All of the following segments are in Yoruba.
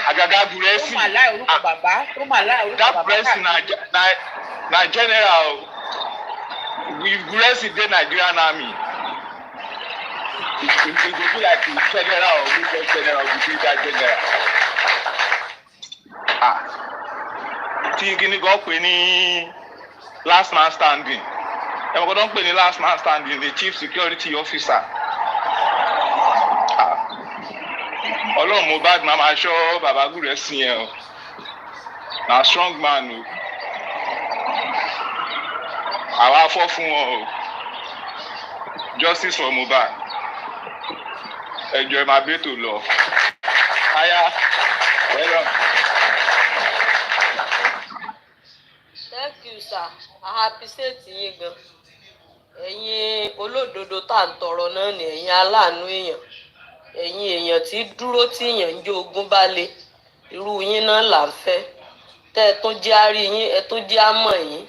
Agaga Guresi. That person na general. With Guresi the Nigerian army. It will be like the general or major general between that general. Tí go pè ní last man standing. Ẹ mọ̀ don pè ní last man standing, the chief security officer. Ọlọ́run Mohbad máa ṣọ́ Baba Guresi yẹn o. Na strong man o. Àwa fọ́ fún wọn o. Justice for Mohbad. Ẹjọ́ ẹ máa bẹ́ tó lọ. Aya, well done. Thank you, sir. I appreciate yín gan. Ẹ̀yin olódodo tá ń tọrọ náà ni ẹ̀yin aláàánú èèyàn. Ẹ̀yin èèyàn tí dúró tí èèyàn ń jó ogún bá lé. Irú yín náà là ń fẹ́. Tẹ́ ẹ tún jẹ́ àárí yín, ẹ tún jẹ́ àmọ̀ yín.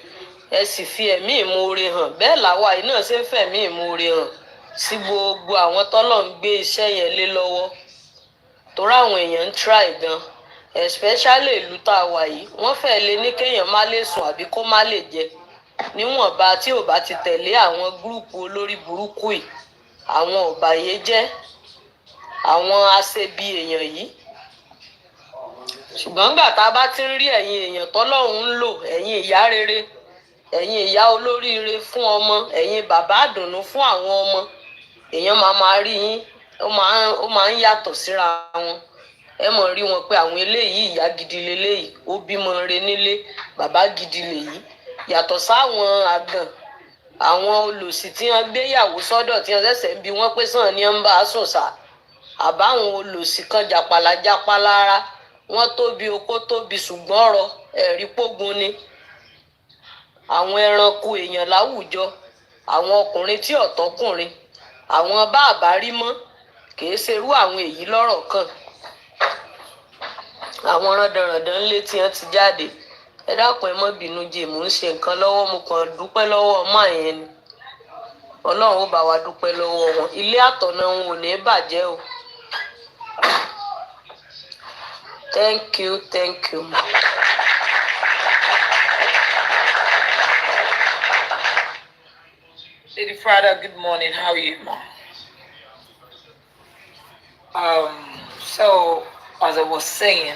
Ẹ sì fi ẹ̀mí ìmoore hàn. Bẹ́ẹ̀ làwa yìí náà ṣe ń fẹ̀mí ìmoore hàn sí gbogbo àwọn tọ́lọ̀ ń gbé iṣẹ́ yẹn lé lọ́wọ́. Torí àwọn èèyàn ń try gan. Especially ìlú tá a wà yìí, wọ́n fẹ́ lè ní kéèyàn má lè sùn àbí kó má lè jẹ. Níwọ̀nba tí ò bá ti tẹ̀lé àwọn gúrùpù olórí burúkú yìí, àwọn ọ̀bàyéjẹ́, àwọn aṣebi èèyàn yìí. Ṣùgbọ́n nígbà tá a bá ti ń rí ẹ̀yin èèyàn tọ́lọ́run ń lò, ẹ̀yin ìyá rere, ẹ̀yin ìyá olóríire fún ọmọ, ẹ̀yin bàbá àdùnnú fún àwọn ọmọ, èèyàn máa rí yín, ó máa ń yàtọ̀ síra wọn. Ẹ mọ̀ rí wọn pé àwọn eléyìí ìyá gidi leléyìí, ó bímọ re nílé, bàbá gidi lèyí. Yàtọ̀ sáwọn àgàn, àwọn olòṣì tí wọ́n gbéyàwó sọ́dọ̀ tí wọ́n ṣẹ̀ṣẹ̀ ń bi wọ́n pé sàn ni wọ́n bá a sùn sá. Àbáwọn olòṣì kan jàpàlà rárá, wọ́n tóbi okó tóbi ṣùgbọ́n ọ̀rọ̀ ẹ̀rí pógun ni. Àwọn ẹranko èèyàn láwùjọ, àwọn ọkùnrin tí ọ̀tọ́kùnrin, àwọn bá àbárí mọ́, kìí ṣerú àwọn èyí lọ́rọ̀ kan. Àwọn randanrandan ńlé tí wọ́n ti jáde. Ẹ dákun ẹ má bínú jẹ́ mò ń ṣe nǹkan lọ́wọ́, mo kàn dúpẹ́ lọ́wọ́ ọmọ yẹn ni. Ọlọ́run ó bá wa dúpẹ́ lọ́wọ́ wọn. Ilé àtọ̀nà wọn ò ní bàjẹ́ o. Thank you. Lady Frada, good morning. How are you, ma? So as I was saying,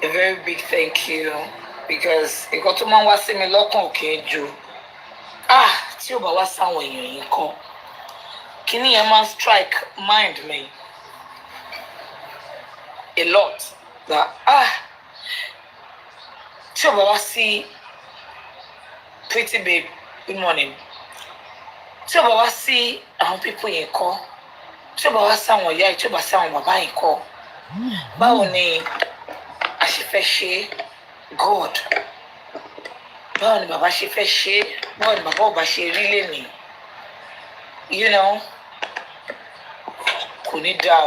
a very big thank you, because it got to man was saying me lọ́kàn òkè jù. Tí ó bá wá sáwọn èèyàn yìí kọ́, kíní yẹn máa strike mind me a lot. That tí ó bá wá sí Pretty babe, good morning. Tí ó bá wá sí àwọn people yẹn kọ́, tí ó bá wá sáwọn ìyá yìí, tí ó bá sáwọn bàbá yìí kọ́, báwo ni a ṣe fẹ́ ṣe God? Báwo ni bàbá ṣe fẹ́ ṣe? Báwo ni bàbá ò bá ṣe rí lẹ́nìí? You know, kò ní dá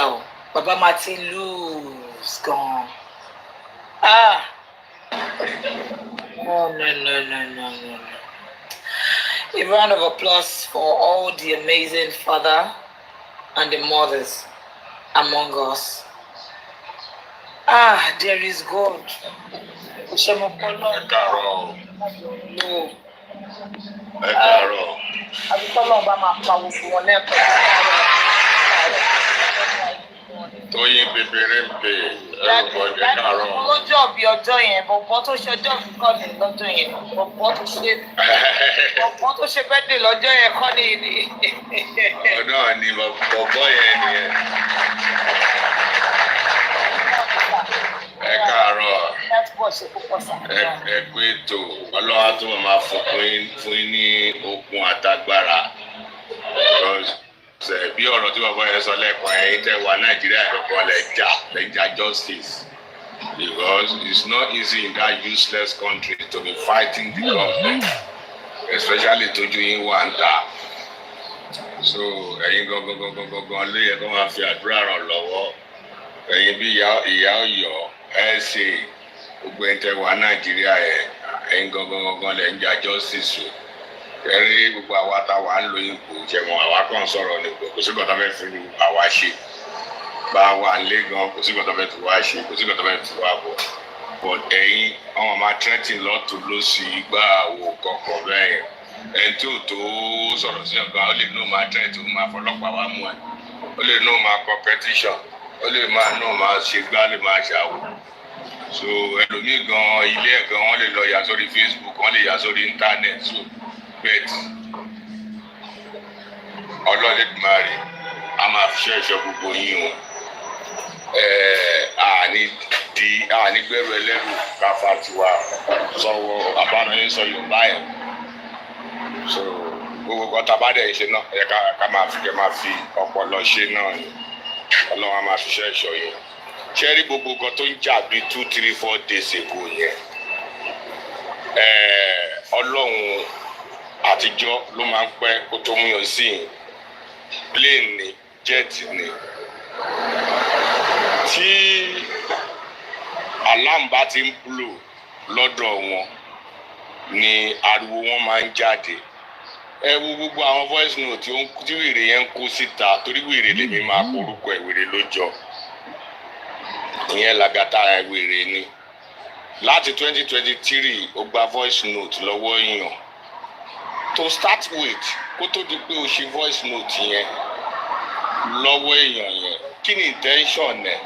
o. Bàbá máa ti lose gan. No. A round of applause for all the amazing father and the mothers among us. There is God. Toyinprape, everybody karo. Lọ́jọ́ bí ọjọ́ yẹn, bọ̀bọ̀ tó ṣe ọjọ́ bí kọ́ ni lọ́jọ́ yẹn, bọ̀bọ̀ tó ṣe birthday lọ́jọ́ yẹn kọ́ ni. Ọ̀nà ni bọ̀bọ̀ yẹn ni ẹ. Ẹ káàárọ̀. Ẹ pé ètò Ọlọ́run á tún máa fún yín ní okun àtagbára. Bí ọ̀rọ̀ tí bàbá yẹn sọ lẹ́ẹ̀kan ẹ̀yin tẹ́ wà Nàìjíríà lọ́kọ́ lẹ́jà justice, because it's not easy in that useless country to be fighting the government, especially tójú yín wà ń tà. So ẹ̀yin gangan ló yẹ kó máa fi àdúrà ràn lọ́wọ́. Ẹ̀yin bí ìyá Ọ̀yọ́ ẹ̀ ṣe gbogbo ẹ̀yin tẹ́ wà Nàìjíríà ẹ̀yin gangan lẹ́ ń jà justice o. ẹ̀rí gbogbo àwa táwa ń lo ipò jẹ̀mọ́ àwa kàn sọ̀rọ̀ ní kò sí kọ́tà fẹ́ fi àwa ṣe bá wà lé gan kò sí kọ́tà fẹ́ fi wá ṣe kò sí kọ́tà fẹ́ fi wá bọ̀ but ẹ̀yin àwọn máa tẹ́tì lọ́tún ló sì gbà wò kọ̀ọ̀kan bẹ́ẹ̀ ẹni tí ò tó sọ̀rọ̀ sí ọ̀gá ó lè ní òun máa tẹ́tì ó máa fọlọ́pàá wá mú ẹ ó lè ní òun máa competition ó lè máa ṣe gbá lè máa ṣàwò so ẹlòmíì gan ilé ẹ̀ gan wọ́n lè lọ yà sórí Facebook wọ́n lè yà sórí internet so bet ọlọ́ọ̀lẹ́dùmarè a máa fi ṣẹ́ṣọ́ gbogbo yín o àní gbẹ́rù ẹlẹ́rù káfá tiwa sọ̀wọ́ àbánáyé sọ Yorùbá ẹ̀ so gbogbo kan tá a bá dẹ̀ ṣe náà ẹ̀ ká máa fi ọpọlọ ṣe náà ni Ọlọ́run a máa fi ṣẹ́ṣọ́ yẹn ṣé rí gbogbo kan tó ń jà bíi 2, 3, 4 days ago yẹn Ọlọ́run àtijọ́ ló máa ń pẹ́ kó tó mú yàn sí i plane ni jet ni tí alarm bá ti ń blow lọ́dọ̀ wọn ni ariwo wọn máa ń jáde ẹ wo gbogbo àwọn voice note tí wèrè yẹn ń kó síta torí wèrè lèmi máa korúkọ ẹ wèrè lójọ ìyẹn Lagata wèrè ni láti 2023 ó gba voice note lọ́wọ́ èèyàn to start with kó tó di pé o ṣe voice note yẹn lọ́wọ́ èèyàn yẹn kí ni intention ẹ̀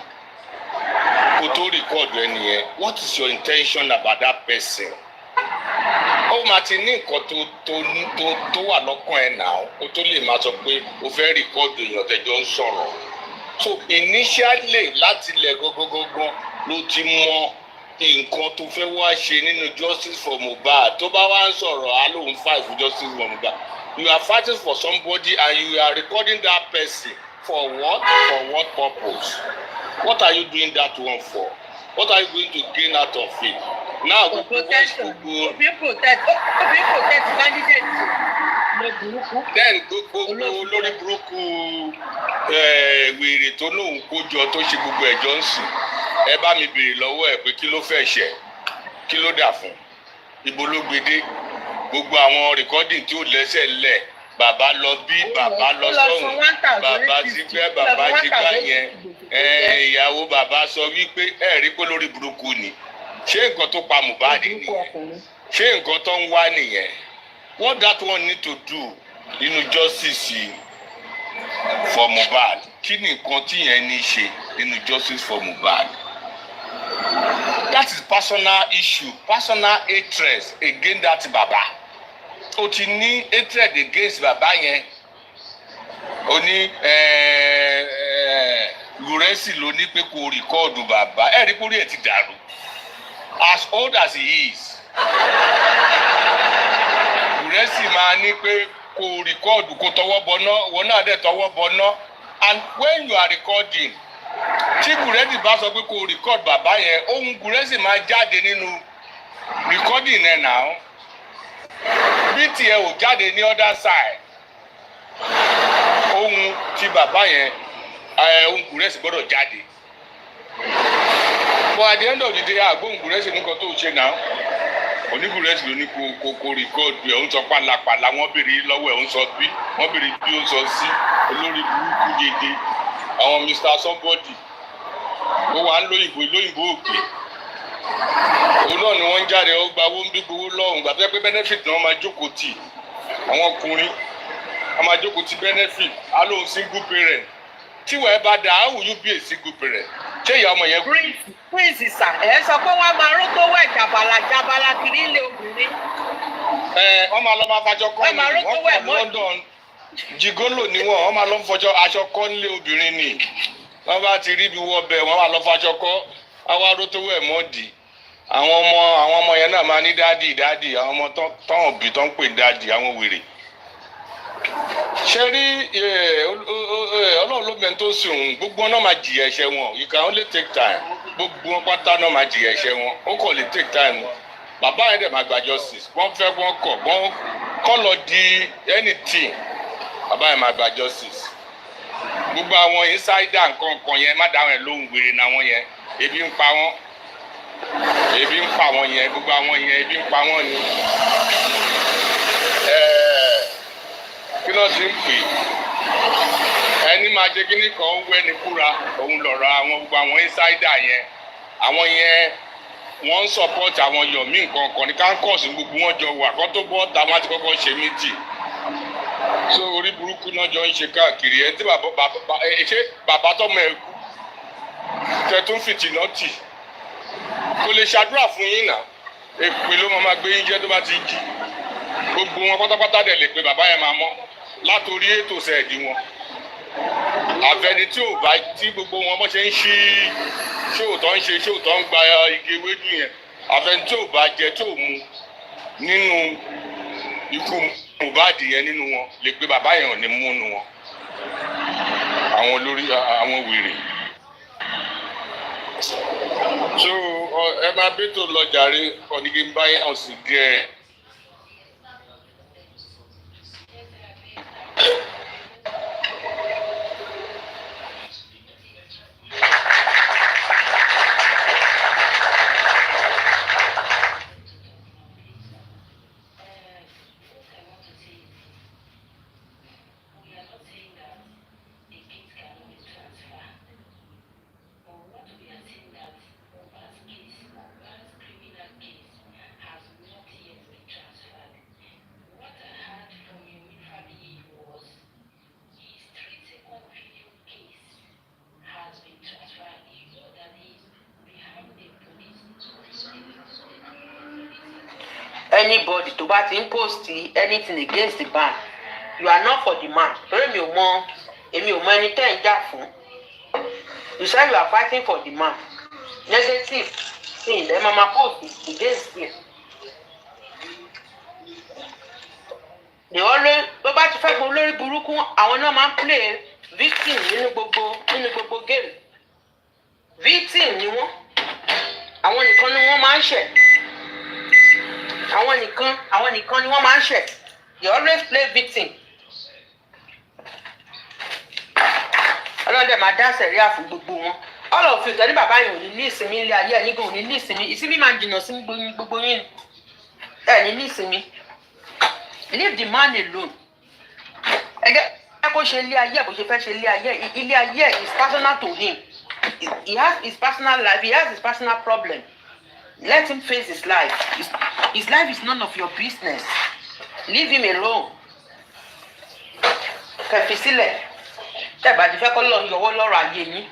kó tó record ẹni yẹn what is your intention about that person ó máa ti ní nǹkan tó wà lọ́kàn ẹ̀ náà kó tó lè máa sọ pé o fẹ́ record èèyàn tẹ́jọ́ ń sọ̀rọ̀ so initially láti ilẹ̀ gógógógó ló ti mọ nǹkan tó fẹ́ wá ṣe nínú justice for Mohbad tó bá wá ń sọ̀rọ̀ á lóun fight for justice for Mohbad you are fighting for somebody and you are recording that person for what purpose what are you doing that one for what are you going to gain out of it now go protect candidate then gbogbo olórí burúkú wèrè tó lóun kójọ tó ṣe gbogbo ẹjọ́ ń sìn ẹ bá mi béèrè lọ́wọ́ ẹ̀ pé kí ló fẹ́ ṣe kí ló dà fún ibo ló gbede gbogbo àwọn rìkọ́dìn tí ó lẹ́sẹ̀ lẹ̀ bàbá lọ bí bàbá lọ sọ́hùn bàbá ti gbẹ́ bàbá ti gbá yẹn ìyàwó bàbá sọ wípé ẹ rí pé lórí burúkú ni ṣé nǹkan tó pa Mohbad nìyẹn ṣé nǹkan tó ń wá nìyẹn what that one need to do nínú justice for Mohbad kí ni nǹkan tí yẹn ní ṣe nínú justice for Mohbad that is personal issue personal hatred against that baba o ti ní hatred against baba yẹn o ní Gúrẹ́sì ló ní pé kó rìkọ́ọ̀dù bàbá ẹ̀ rí pórí ẹ̀ ti dàrú as old as he is Gúrẹ́sì máa ní pé kó rìkọ́ọ̀dù kó tọwọ́ bọná wọn náà dẹ̀ tọwọ́ bọná and when you are recording tí Gúrẹ́sì bá sọ pé kó rìkọ́ọ̀dù bàbá yẹn ohun Gúrẹ́sì máa jáde nínú recording ẹ̀ náà bí tiẹ̀ ò jáde ní other side ohun tí bàbá yẹn ohun Gúrẹ́sì gbọ́dọ̀ jáde but at the end of the day àgbóhùn Gúrẹ́sì nǹkan tó ṣe náà onígúrẹ́sì ló ní kó rìkọ́ọ̀dù ẹ̀ ń sọ pálapàla wọ́n béèrè lọ́wọ́ ẹ̀ ń sọ bí wọ́n béèrè bí ó sọ sí olórí burúkú dédé àwọn Mr. Somebody ó wà ń lóyìnbó òkè òun náà ni wọ́n ń jáde ó gba owó ń bí gbowó lọ́hùn gbà pé benefit náà máa jókòó tì àwọn ọkùnrin wọ́n máa jókòó tì benefit á lóun single parent tí wọ́n ẹ bá dà how will you be a single parent ṣé ìyá ọmọ yẹn kú. prince sà ẹ sọ pé wọ́n máa ró tó wẹ̀ jàbàlà kiri ilé obìnrin. wọ́n máa lọ máa fàjọ kọ́ ni wọ́n kọ́ London jigolo ni wọ́n máa lọ fọjọ́ aṣọ kọ́ nílé obìnrin ni wọ́n bá ti rí ibi wọ́ bẹ́ẹ̀ wọ́n máa lọ fàjọ kọ́ àwọn aró tó wẹ̀ mọ́ọ̀dì àwọn ọmọ yẹn náà máa ní dáàdì àwọn ọmọ tán òbí tán ń pè dáàdì àwọn wèrè ṣe rí ọlọ́run ló mẹ́ni tó sùn gbogbo náà máa jìyà ẹ̀ṣẹ̀ wọn you can only take time gbogbo wọn pátá náà máa jìyà ẹ̀ṣẹ̀ wọn ó kàn lè take time bàbá yẹn dẹ̀ máa gba justice wọ́n fẹ́ wọ́n kọ̀ wọ́n kọ́ lọ di anything bàbá yẹn máa gba justice gbogbo àwọn insider nǹkan yẹn má dáhùn ẹ̀ lóhùn wèrè náà wọ́n yẹn ebi ń pa wọ́n gbogbo àwọn yẹn ebi ń pa wọ́n ni kí náà ti ń pè ẹni máa ṣe kíní kan ń wẹ́ni kúra òun lọ̀rọ̀ àwọn gbogbo àwọn insider yẹn àwọn yẹn wọ́n ń support àwọn Yomi nǹkan kan ní kánkọ́ọ̀sì gbogbo wọn jọ wà kó tó bọ́ táwọn àti kọ́kọ́ ṣe méjì so orí burúkú náà jọ ń ṣe káàkiri ẹ tí bàbá tọmọ ẹ kú tẹ tún fìtìnà tì kò lè ṣàdúrà fún yín náà èpè ló máa gbé yín jẹ tó bá ti jí gbogbo wọn pátápátá dẹ̀ lè pe bàbá yẹn máa mọ́ látòrí ètò sẹ́ẹ̀dì wọn àfẹni tí ò bá tí gbogbo wọn bọ́ ṣe ń ṣí ṣóòtọ́ ń ṣe ṣóòtọ́ ń gba igi ewédú yẹn àfẹni tí ò bá jẹ tí ò mu nínú ikú Mohbad yẹn nínú wọn lè pe bàbá yẹn ò ní múnú wọn àwọn olórí àwọn wèrè so ẹ máa bí tó lọ jàre ọ̀nìkì ń bá yẹn ọ̀sìn díẹ̀. Anybody tó bá ti ń post anything against the man you are not for the man torí èmi ò mọ ẹni tẹ́ ń jà fún you say you are fighting for the man negative thing ẹ máa post against him they always tó bá ti fẹ́ gbọ́ lórí burúkú àwọn náà máa ń play victim nínú gbogbo game victim ni wọ́n àwọn nìkan ni wọ́n máa ń ṣẹ̀. Àwọn nìkan ni wọ́n máa ń ṣẹ̀. They always play victim. Ọlọ́dẹ máa dá sẹ̀ríà fún gbogbo wọn. All of you tẹ̀lé bàbá yìí ò ní ní ìsinmi ilé ayé ẹ̀yìn gan ò ní ní ìsinmi. Ìsinmi máa jìnnà sí gbogbo yín ni. Ẹ ní ìsinmi. Leave the man alone. Ẹ kó ṣe ilé ayé bó ṣe fẹ́ ṣe ilé ayé. Ilé ayé is personal to him. He has his personal life. He has his personal problem. Let him face his life. His life is none of your business. Leave him alone. Kẹ̀fì sílẹ̀. Tẹ̀bà ti fẹ́ kọ́ lọ yọwọ́ lọ́rọ̀ ayé yín.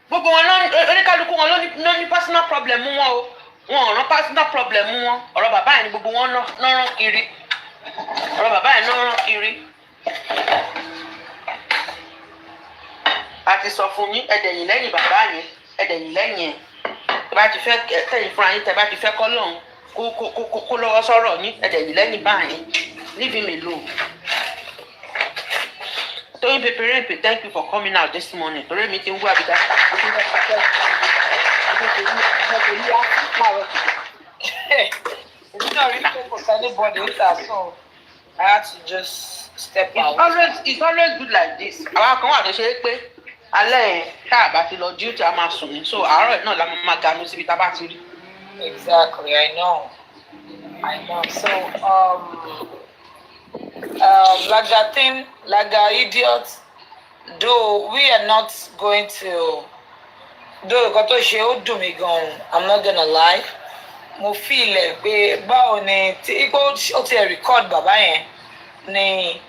Gbogbo wọn oníkálukú wọn ló ní personal problem wọn o. Wọn ò rán personal problem wọn. Ọ̀rọ̀ bàbá yẹn ni gbogbo wọn náà rán kiri. Ọ̀rọ̀ bàbá yẹn náà rán kiri. A ti sọ fún yín ẹ̀dẹ̀yìn lẹ́yìn bàbá yẹn. Ẹ̀dẹ̀yìn lẹ́yìn ẹ̀ tẹ́ bá ti fẹ́ tẹ̀yìn fúnra yín tẹ́ bá ti fẹ́ kọ́ lọ́hùn kó lọ́wọ́ sọ̀rọ̀ yín ẹ̀dẹ̀yìn lẹ́yìn báyìí leave him alone. Toyinprape, thank you for coming out this morning. Torí mi ti ń wá àbíká. It's not really for anybody so I had to just step out. It's always good like this. Àwọn kan wà tó ṣe é pé alẹ́ yẹn tá a bá ti lọ duty a máa sùn ní so àárọ̀ náà la máa ganú síbi tá a bá ti rí. Exactly, I know. So Laga idiot, though we are not going to nǹkan tó ṣe ó dùn mí gan, I'm not gonna lie. Mo feel pé báwo ni tí ó ti record bàbá yẹn ni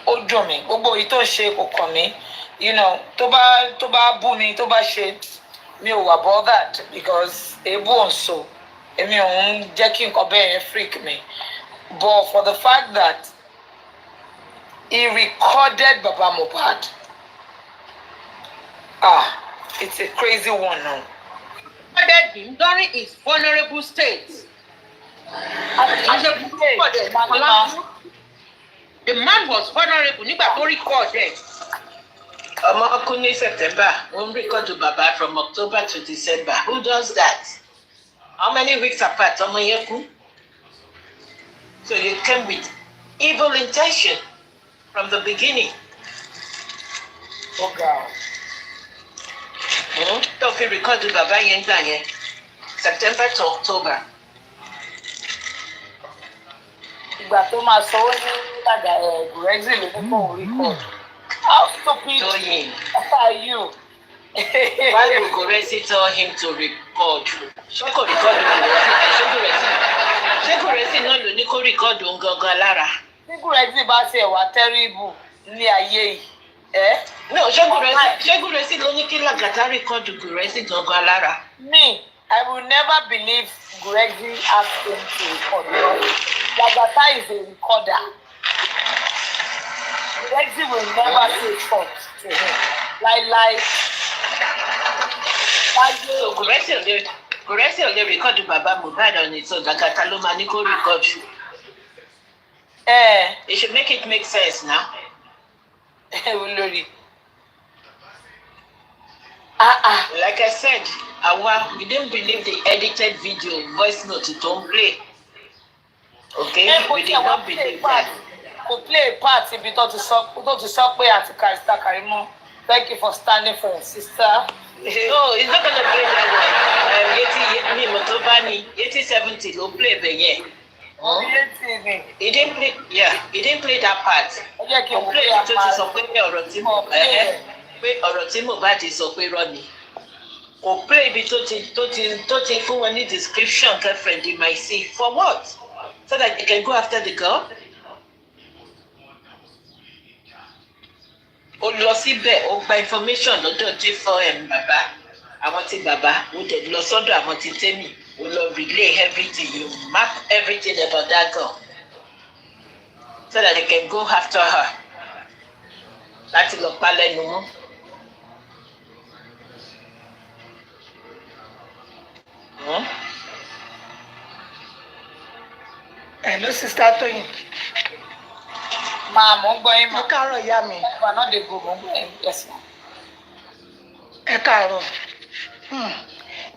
ó dùn mí gbogbo èyí tó ṣe kò kàn mí. You know, tó bá bú mi tó bá ṣe mi ò wà bothered because ebu ò ń so èmi ò ń jẹ́ kí nǹkan bẹ́ẹ̀ yẹn freak me but for the fact that he recorded Baba Mohbad it's a crazy one now. Recorded him during his vulnerable state. The man was vulnerable nígbà tó record ẹ̀. Ọmọ kú ní September, wọ́n record Baba from October to December. Who does that? How many weeks apart ọmọ yẹn kú? So you came with evil intention from the beginning. Oh God. Tó fi record Baba yẹn gbà yẹn September to October. ìgbà tó máa sọ ó ní lága Brexit ló ní kó record. How stupid Toyin. are you? Why would Guresi tell him to record? Ṣé kò record Ṣé Guresi náà ló ní kó record òun gangan lára? Tí Guresi bá ṣe wà terrible ní ayé yìí. No, ṣé Guresi ló ní kí Lagata record Guresi gangan lára? Me, I will never believe Guresi asked him to record. Lagata is a recorder. Guresi will never say fault to him. Like. So Guresi ò lè record Baba Mohbad on its own. Lagata ló máa ní kó record. It should make it make sense now. Olórí. Like I said, we didn't believe the edited video voice note to don't play. Okay, we did not believe that. To play a part ibi tó ti sọ pé àti Karista Karimo, thank you for standing for your sister. No, it's not gonna play that one. 80-70 ló play bẹ́ẹ̀ yẹn. He didn't play that part. He played tó ti sọ pé ọ̀rọ̀ tí Mohbad sọ pé rọ́ ni. Kò play ibi tó ti fún wọn ní description girlfriend they might see. For what? So that they can go after the girl? Ó lọ síbẹ̀ ó gba information lọ́dọ̀ J4M bàbá àwọn tí bàbá ó dẹ̀ lọ sọ́dọ̀ àwọn tí tẹ́mì ó lọ relay everything you map everything about that girl so that they can go after her láti lọ pa lẹ́nu mọ́. Hello, Sister Toyin. Máa mọ̀ ń gbọ́ yín Ẹ mọ́. káàárọ̀ ìyá mi. Ẹ̀fà náà dé gbogbo ń gbọ́ yín. Yes, ma. Ẹ káàárọ̀.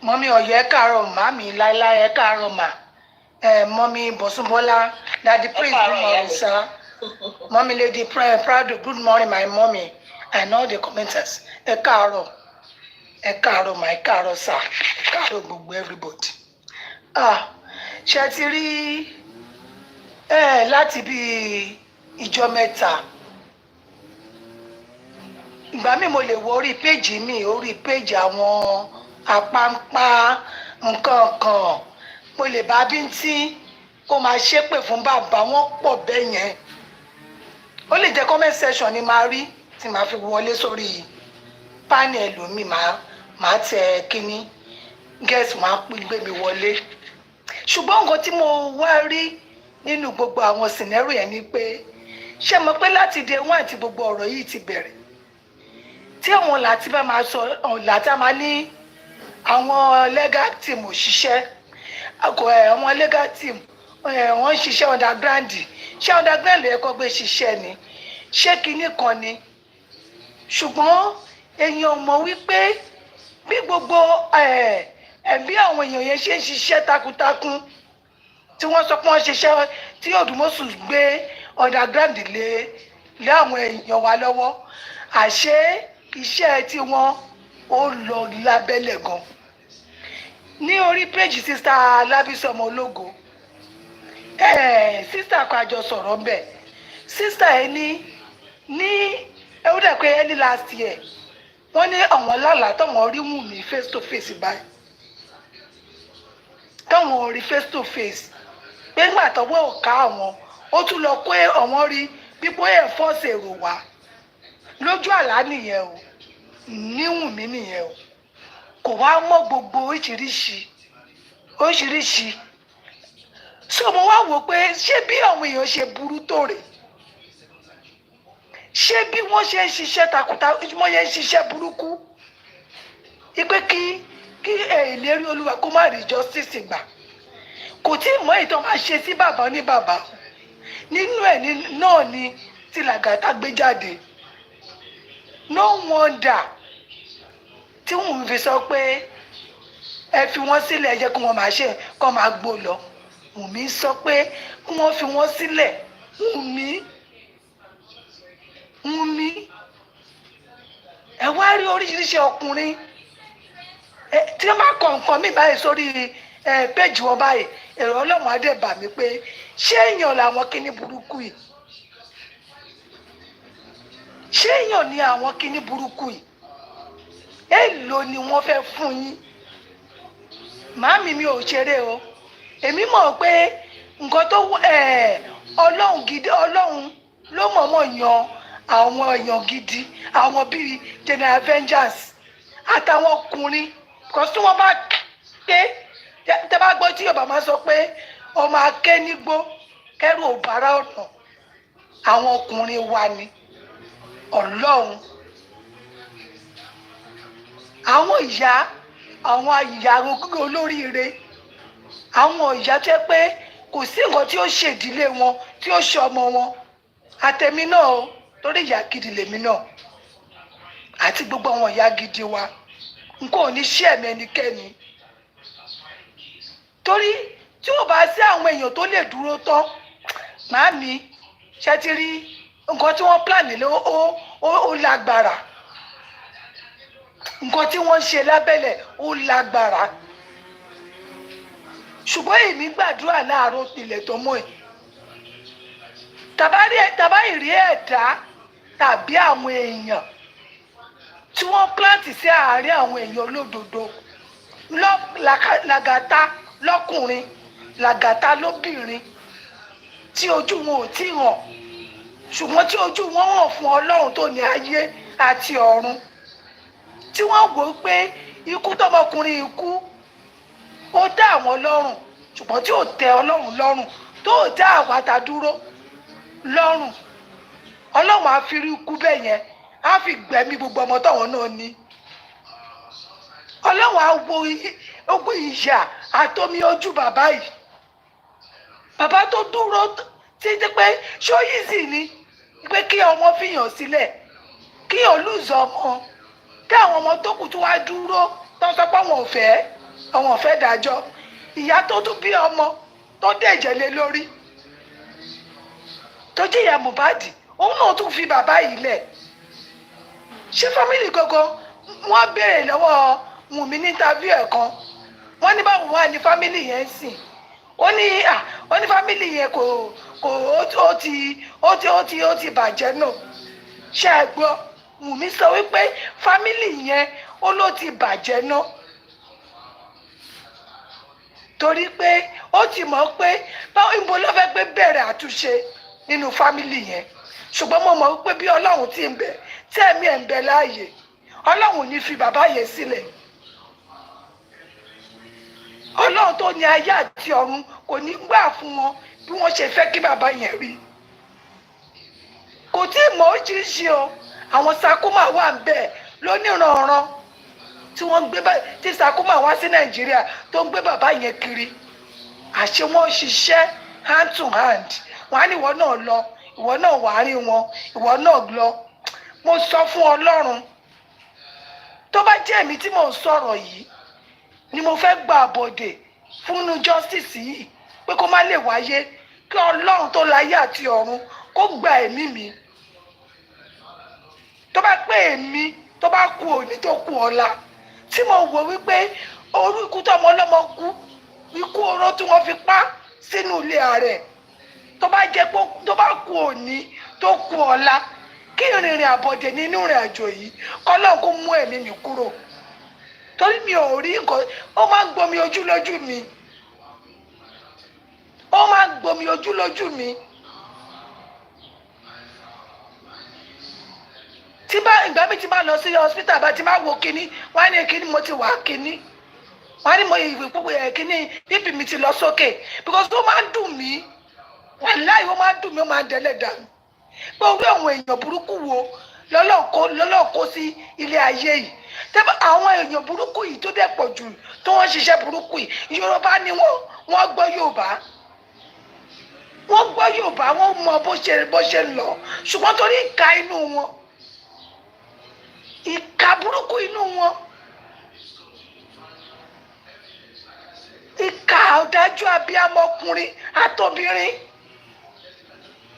Mọ́mí Ọ̀yọ́ ẹ káàárọ̀, màmí láíláí ẹ káàárọ̀ mà. Mọ́mí Bọ̀súnbọ́lá, Daddy Prince, good morning, sir. Mọ́mí Lady Prado, good morning, my mommy. And all the commenters. Ẹ káàárọ̀. Ẹ káàárọ̀ mà, ẹ káàárọ̀ sir. Ẹ káàárọ̀ gbogbo everybody. Ṣé ti rí láti bí ìjọ mẹ́ta? Ìgbà mi mo lè wo orí péjì mi, orí péjì àwọn apáńpá nǹkan kan. Mo lè bá bíntín kó máa ṣépè fún bàbá wọn pọ̀ bẹ́ẹ̀ yẹn. Ó lè jẹ́ comment section ni máa rí tí màá fi wọlé sórí panel mi màá tẹ kínní guest máa gbé mi wọlé. Ṣùgbọ́n nǹkan tí mo wá rí nínú gbogbo àwọn scenario yẹn ni pé ṣé mo pé láti day one tí gbogbo ọ̀rọ̀ yìí ti bẹ̀rẹ̀ tí àwọn láti bá máa sọ láti máa ní àwọn legal team òṣìṣẹ́ àwọn legal team wọ́n ṣiṣẹ́ underground ṣé underground lè kọ́ gbé ṣiṣẹ́ ni ṣé kinní kan ni ṣùgbọ́n èèyàn mọ̀ wípé bí gbogbo bí àwọn èèyàn yẹn ṣe ń ṣiṣẹ́ takuntakun tí wọ́n sọ pé wọ́n ṣiṣẹ́ tí Odùmọ̀ṣù gbé underground lé àwọn èèyàn wa lọ́wọ́ àṣé iṣẹ́ tí wọ́n ó lọ lábẹ́lẹ̀ gan. Ní orí péjì sísá Lábísọ́mọ Ológo sísá kan àjọ sọ̀rọ̀ ń bẹ̀ sísá ẹ ní ẹwú dẹ̀ pé early last year wọ́n ní àwọn lálàá tọ́wọ́n rí Wùnmí face to face báyìí tọ́wọ́n rí face to face pé ńgbà tọ́wọ́ ọ̀ka àwọn ó tún lọ pé àwọn rí pípọ́ ẹ̀ fọ́ọ̀sì èrò wá lójú àlá nìyẹn o ní Wùnmí nìyẹn o kò wá mọ̀ gbogbo oríṣiríṣi so mo wá wò pé ṣé bí àwọn èèyàn ṣe burú tó rè ṣé bí wọ́n ṣe ń ṣiṣẹ́ takuntakun wọ́n ṣe ń ṣiṣẹ́ burúkú ipe kí ìlérí Olúwa kó má rí justice gbà kò tí ì mọ ìtàn máa ṣe sí bàbá ní bàbá nínú ẹ̀ náà ni tí Lagata gbé jáde no wonder tí wọ́n fi sọ pé ẹ fi wọ́n sílẹ̀ ẹ jẹ́ kí wọ́n máa ṣe kó máa gbó lọ Wùnmí sọ pé kí wọ́n fi wọ́n sílẹ̀ Wùnmí ẹ wá rí oríṣiríṣi ọkùnrin tí wọ́n bá kọ nǹkan mi báyìí sórí péjì wọn báyìí èrò ọlọ́run á dẹ̀ bà mí pé ṣé èèyàn làwọn kíní burúkú yìí ṣé èèyàn ní àwọn kíní burúkú yìí èèlò ni wọ́n fẹ́ fún yín màámi mi ò ṣeré o èmi mọ̀ pé nǹkan tó ọlọ́run gidi ọlọ́run ló mọ̀ọ́mọ̀ yan àwọn èèyàn gidi àwọn bíi general avengers àtàwọn ọkùnrin kan tí wọ́n bá ké tẹ́ bá gbọ́ tí yorùbá máa sọ pé ọmọ aké nígbó kẹ́rù ò bára ọ̀nà àwọn ọkùnrin wa ni ọlọ́run àwọn ìyá olóríire àwọn ìyá tẹ́ pé kò sí nǹkan tí ó ṣèdílé wọn tí ó ṣe ọmọ wọn àtẹ̀mí náà o torí ìyá gidi lèmi náà àti gbogbo àwọn ìyá gidi wa nǹkan ò ní ṣe ẹ̀mí ẹnikẹ́ni torí tí ò bá sí àwọn èèyàn tó lè dúró tán màámi ṣe ti rí nǹkan tí wọ́n plan lé ó lágbára nǹkan tí wọ́n ń ṣe lábẹ́lẹ̀ ó lágbára ṣùgbọ́n èmi gbàdúrà láàárọ̀ ilẹ̀ tó mọ́ ẹ̀ tàbá ìrí ẹ̀dá tàbí àwọn èèyàn tí wọ́n pláǹtì sí àárín àwọn èèyàn olódodo làgàtà lọ́kùnrin làgàtà lóbìnrin tí ojú wọn ò tí hàn ṣùgbọ́n tí ojú wọn hàn fún ọlọ́run tó ní ayé àti ọ̀run tí wọ́n wò ó pé ikú tọmọkùnrin ikú ó dá àwọn lọ́rùn ṣùgbọ́n tí ò tẹ ọlọ́run lọ́rùn tó dá àwọn àtàdúró lọ́rùn ọlọ́run á fi rí ikú bẹ́ẹ̀ yẹn á fi gbẹ̀mí gbogbo ọmọ táwọn náà ní ọlọ́run á wo ogun ìyà àtomi ojú bàbá yìí bàbá tó dúró títí pé ṣó yìí ni pé kí ọmọ fìyàn sílẹ̀ kí olùzọ ọmọ kí àwọn ọmọ tó kù tó wá dúró tó sọ pé àwọn ò fẹ́ dájọ́ ìyá tó tún bí ọmọ tó dẹ̀jẹ̀ lé lórí tó jẹ́ ìyá Mohbad òun náà tún fi bàbá yìí lẹ̀ ṣé fámìlì gangan wọ́n béèrè lọ́wọ́ Wùnmí ní interview ẹ̀ kan wọ́n ní báwo wà ní fámìlì yẹn sìn ó ní fámìlì yẹn kò ó ti bàjẹ́ náà ṣé ẹ gbọ́ Wùnmí sọ wípé fámìlì yẹn ó ló ti bàjẹ́ náà torí pé ó ti mọ̀ pé báwo ìbò ló fẹ́ gbé bẹ̀rẹ̀ àtúnṣe nínú fámìlì yẹn ṣùgbọ́n mo mọ̀ wípé bí ọlọ́run ti ń bẹ tí ẹ̀mí ẹ̀ ń bẹ láàyè ọlọ́run ní fi bàbá yẹn sílẹ̀ ọlọ́run tó ní ayé àti ọ̀run kò ní gbà fún wọn bí wọ́n ṣe fẹ́ kí bàbá yẹn rí kò tí ì mọ̀ oríṣiríṣi o àwọn sakuma wà ń bẹ lóníranran tí wọ́n ń gbé tí sakuma wá sí nàìjíríà tó ń gbé bàbá yẹn kiri àṣé wọ́n ṣiṣẹ́ hand to hand wọ́n á ní ìwọ náà lọ ìwọ náà wà á rí wọn ìwọ náà lọ mo sọ fún ọlọ́run tó bá jẹ́ èmi tí mò ń sọ̀rọ̀ yìí ni mo fẹ́ gba àbọ̀dè fúnnu justice yìí pé kó má lè wáyé kí ọlọ́run tó láyé àti ọ̀run kó gba ẹ̀mí mi tó bá pé èmi tó bá kú òní tó kú ọ̀la tí mo wò wípé orú ikú tó ọmọ ọlọ́mọ kú ikú oró tí wọ́n fi pa sínú ilé ààrẹ tó bá jẹ́ pé tó bá kú òní tó kú ọ̀la kí ìrìnrìn àbọ̀dè nínú ìrìn àjò yìí kọ́lọ́ kó mú ẹ̀mí mi kúrò torí mi ò rí nǹkan ó máa ń gbomi ojú lójú mi ó máa ń gbomi ojú lójú mi tí bá ìgbà mi ti máa lọ sí hospital bá ti máa wo kinní wọ́n á ní kinní mo ti wà kinní wọ́n á ní mo ìwé púpọ̀ ẹ̀ kinní bíbí mi ti lọ sókè because ó máa ń dùn mí wàláhì ó máa ń dùn mí ó máa ń dẹ́lẹ̀ dànù pé orí àwọn èèyàn burúkú wo lọ́lọ́kó sí ilé ayé yìí tẹ́bí àwọn èèyàn burúkú yìí tó dẹ̀ pọ̀ jù tó wọ́n ṣiṣẹ́ burúkú yìí Yorùbá ni wọ́n gbọ́ Yorùbá wọ́n mọ bó ṣe ń lọ ṣùgbọ́n torí ìka inú wọn ìka burúkú inú wọn ìka ọ̀dájú abiyamọ ọkùnrin àtobìnrin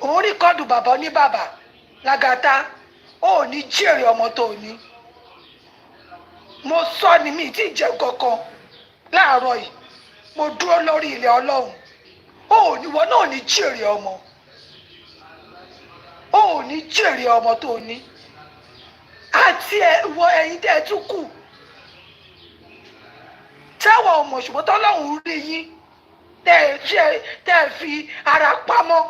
òun rìkọ́dù bàbá ní bàbá Lagata ó ní jèrè ọmọ tó ní mo sọ ni mi ti jẹ kankan láàárọ̀ yìí mo dúró lórí ilẹ̀ Ọlọ́run ìwọ náà ò ní jèrè ọmọ ò ní jèrè ọmọ tó ní àti ìwọ ẹ̀yin tẹ́ ẹ tún kù táwọn ọmọ ṣùgbọ́n tọ́lọ́run rí yín tẹ́ ẹ fi ara pamọ́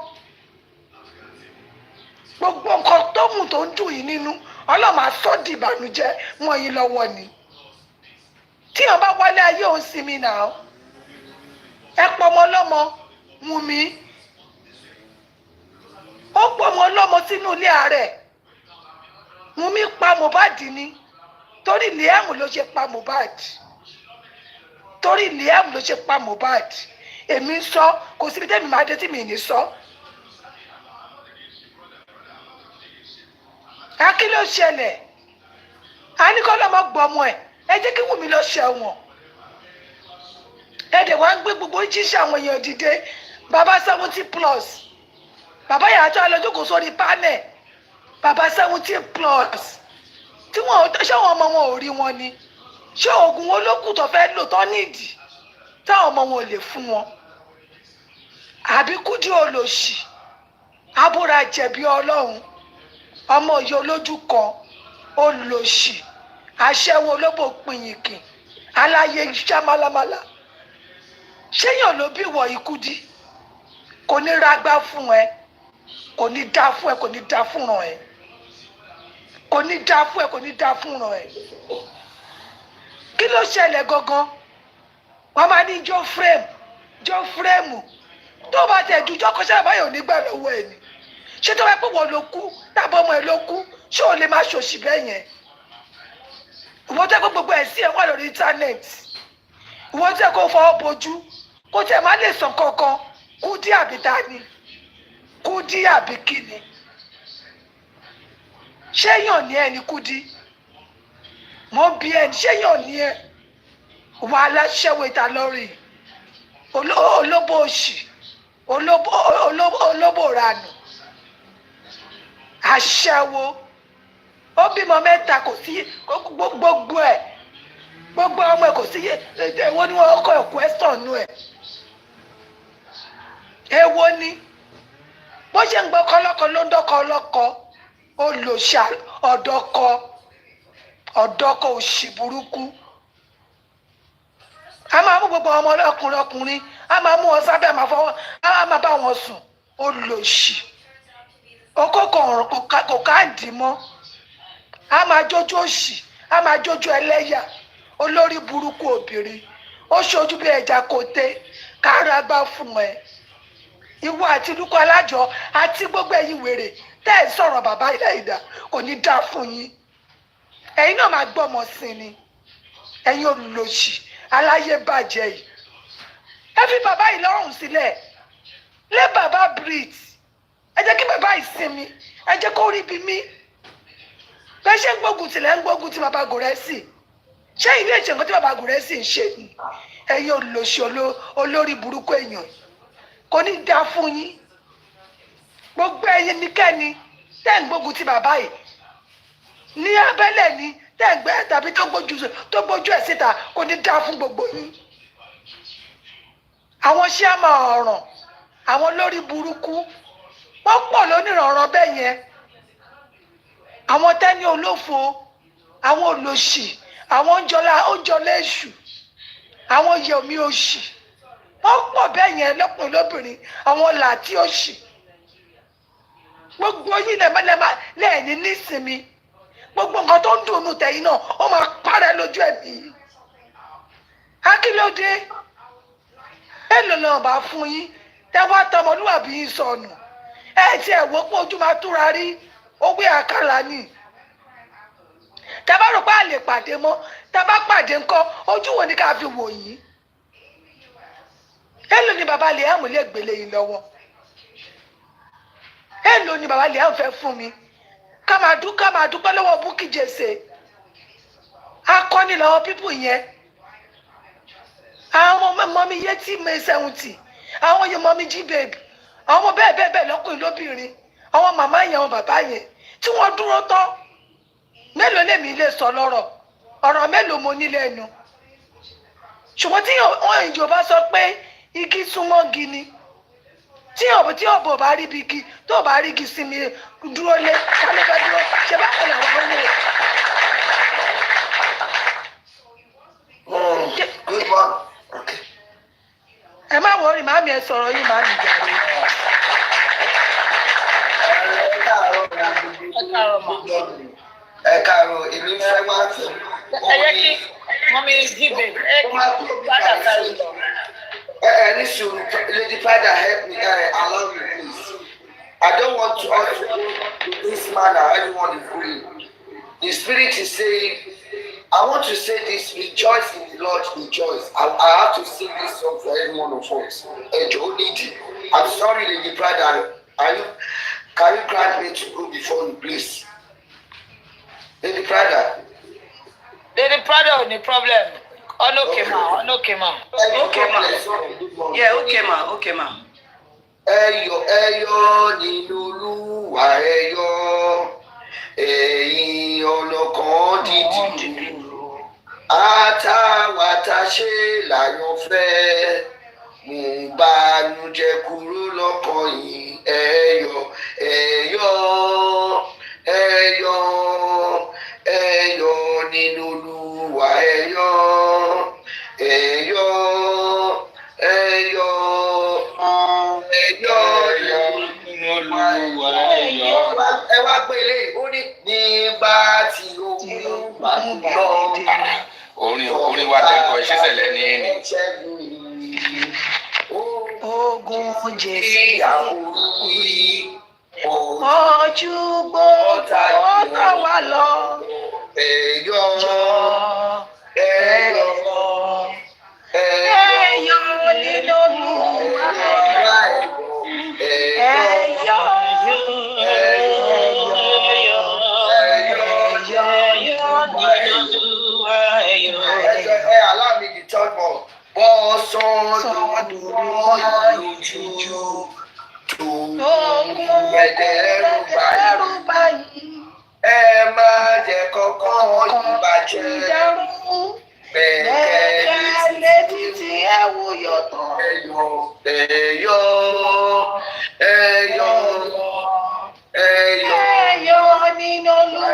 gbogbo nǹkan tó mú tó ń dùn yín nínú Ọlọ́run á sọ di ìbànújẹ́ mọ́ yín lọ́wọ́ ni tíyàn bá wálé ayé òun sinmi náà ẹ pọmọ ọlọ́mọ Wùnmí ó pọmọ ọlọ́mọ sínú ilé ààrẹ Wùnmí pa Mohbad ni torí Liam ló ṣe pa Mohbad torí Liam ló ṣe pa Mohbad èmi ń sọ kò síbi tẹ́mi máa dé tí mi ní sọ. Kí ló ṣẹlẹ̀ a ní kọ́ lọ́mọ gbọ́mọ ẹ jẹ́ kí Wùnmí lọ ṣẹ̀wọ̀n ẹ̀dẹ̀ wá ń gbé gbogbo jíṣẹ́ àwọn èèyàn dìde bàbá 70+ bàbá yàrá tó alójókòó sórí panel bàbá 70+ tí wọn ṣé àwọn ọmọ wọn ò rí wọn ni ṣé oògùn wọn ló kù tó fẹ́ lò tó nídìí táwọn ọmọ wọn ò lè fún wọn àbí Kúdí olòṣì abúra jẹ̀bi Ọlọ́run ọmọ yìí olójú kan olòṣì aṣẹ́wó olóbò pinyìnkì aláyé iṣẹ́ málámálá ṣéyàn ló bí wọ Kúdí kò ní rágbá fún ẹ kò ní dá fún ẹ kò ní dá fúnran ẹ kò ní dá fún ẹ kò ní dá fúnran ẹ kí ló ṣẹlẹ̀ gangan wọn máa ní jó fírèmù tó bá tẹ̀ ju jọ́kọ́ṣẹ́ àbáyọ̀ nígbà lọ́wọ́ ẹ ni ṣé tó bá pé wọ́n ló kú tàbí ọmọ ẹ ló kú ṣé ò lè má ṣòṣì bẹ́ẹ̀ yẹn ìwọ́n tẹ́ kó gbogbo ẹ̀ sí ẹ̀ wà lórí íńtánẹ́ẹ̀tì ìwọ́n tẹ́ kó fọwọ́ bojú kó tẹ́ má lè sàn kankan Kúdí àbí tani Kúdí àbí kíni ṣéyàn ní ẹ ní Kúdí mo bí ẹ ṣéyàn ní ẹ wà aláṣẹwò ìta lórí olóbó òṣì olóbó ranù aṣẹ́wó ó bímọ mẹ́ta kò sí gbogbo ọmọ ẹ kò sí èwo ni wọn kọ ẹkọ ẹsàn nù ẹ èwo ni bó ṣe ń gbọ́ kọlọkọ ló ń dọkọ ọlọkọ olòṣà ọ̀dọ́kọ òṣì burúkú a máa mú gbogbo ọmọ ọkùnrin a máa mú wọn sábẹ́ a máa bá wọn sùn olòṣì okòkò ọ̀rùn kò káàdì mọ́ a máa jójú òṣì a máa jójú ẹlẹ́yà olórí burúkú obìnrin ó ṣojú bí ẹja kòté kára gbá fún ẹ ìwọ àti Lúkọ Alájọ àti gbogbo ẹ̀yin wèrè tẹ́ ẹ sọ̀rọ̀ bàbá ilẹ̀ ìdá kò ní dá fún yín ẹ̀yin náà máa gbọ́mọ sí ni ẹ̀yin olùlòṣì aláyé bàjẹ́ yìí ẹ fi bàbá yìí lọ́rùn sílẹ̀ lé bàbá breathe ẹ jẹ́ kí bàbá yìí sinmi ẹ jẹ́ kó rí bí mí bẹ́ẹ̀ ṣe ń gbógun tìlẹ̀ ń gbógun ti bàbá Gùrẹ́sì ṣé ilé ìṣègùn tí bàbá Gùrẹ́sì ń ṣe ni ẹ̀yin olùlòṣì olórí burúkú èèyàn kò ní dá fún yín gbogbo ẹ̀yin nìkẹ́ni tẹ́ ń gbógun ti bàbá yìí ní abẹ́lẹ̀ ni tẹ́ ń gbẹ́ tàbí tó gbójú ẹ̀ síta kò ní dá fún gbogbo yín àwọn ṣé á máa ọ̀ràn àwọn lórí burúkú wọ́n pọ̀ lónìrànràn bẹ́ẹ̀ yẹn àwọn tẹ́ni olófo àwọn olòṣì àwọn oúnjọlá èṣù àwọn yẹ̀mí òṣì wọ́n pọ̀ bẹ́ẹ̀ yẹn lọ́kùnrin lóbìnrin àwọn làtí òṣì gbogbo yín lẹ́ẹ̀ni nísinmi gbogbo nǹkan tó ń dùnnú tẹ̀yìn náà ó máa parẹ́ lójú ẹ̀mí akílódé èlò náà bá fún yín tẹ́wọ́ tọmọlúwàbí yín sọnù ẹ ti ẹ̀ wò pé ojú máa túra rí owó àkàlà ni tẹ́bá rò pé a lè pàdé mọ́ tẹ́bá pàdé ńkọ́ ojú wo ni ká fi wò yín èlò ni bàbá Liam lè gbélé yín lọ́wọ́ èlò ni bàbá Liam fẹ́ fún mi ká máa dúpẹ́ lọ́wọ́ Bukky Jesse akọni làwọn pípù yẹn àwọn mọ́mí yétí May 70 àwọn yẹn mọ́mí G-Babe àwọn bẹ́ẹ̀ lọ́kùnrin lóbìnrin àwọn màmá yẹn àwọn bàbá yẹn tí wọ́n dúró tán mélòó lèmi lè sọ lọ́rọ̀ ọ̀rọ̀ mélòó mo ní lẹ́nu ṣùgbọ́n tí ìjọba sọ pé igi súnmọ́ gi ni tí ọ̀bọ̀ bá rí igi tó bá rí igi sinmi dúró lé wálé fẹ́ dúró ṣe bá kọ̀ làwọn ń wò. Good one. Okay. ẹ má wọrí màmí ẹ sọ̀rọ̀ yín màmí jàre. Ẹ káàárọ̀ èmi fẹ́ wá sí. ẹ yẹ kí mọ́mí jíbe ẹ kí padà sáré lọ. Any Lady Father, help me, allow me, please. I don't want to also go to this manner. Everyone is going. The Spirit is saying, I want to say this: rejoice in the Lord, rejoice. I have to sing this song for every one of us. I'm sorry, Lady Father. Can you grant me to go before you, please? Lady Father. Lady Prado, no problem. Okay, ma. Okay, ma. Yeah, okay, ma. Ẹyọ nínú Olúwa ẹyọ, ẹ̀yin ọlọ́kàn dídì. Àtàwàtàṣe láyọ̀fẹ́, mú bànújẹ́ kúrò lọ́kàn yín. Ẹyọ nínú Olúwa ẹyọ. Ẹ wá gbé eléyìí, ó ní nígbà tí ogun bá lọ. Orin wa lẹ́kọ̀ọ́ ìṣẹ́sẹ̀lẹ̀ ní ẹni. ogun Jésù Ìyàwó ojú gbogbo wà lọ. ẹyọ nínú Olúwa allow me the third one. Bọ́sán lójú tó ẹ̀dẹ̀rù báyìí. Ẹ má jẹ́ kọ́kọ́ ìbàjẹ́. Bẹ́ẹ̀ létí tí ẹ wò yọ̀tọ̀. Ẹyọ nínú Olúwa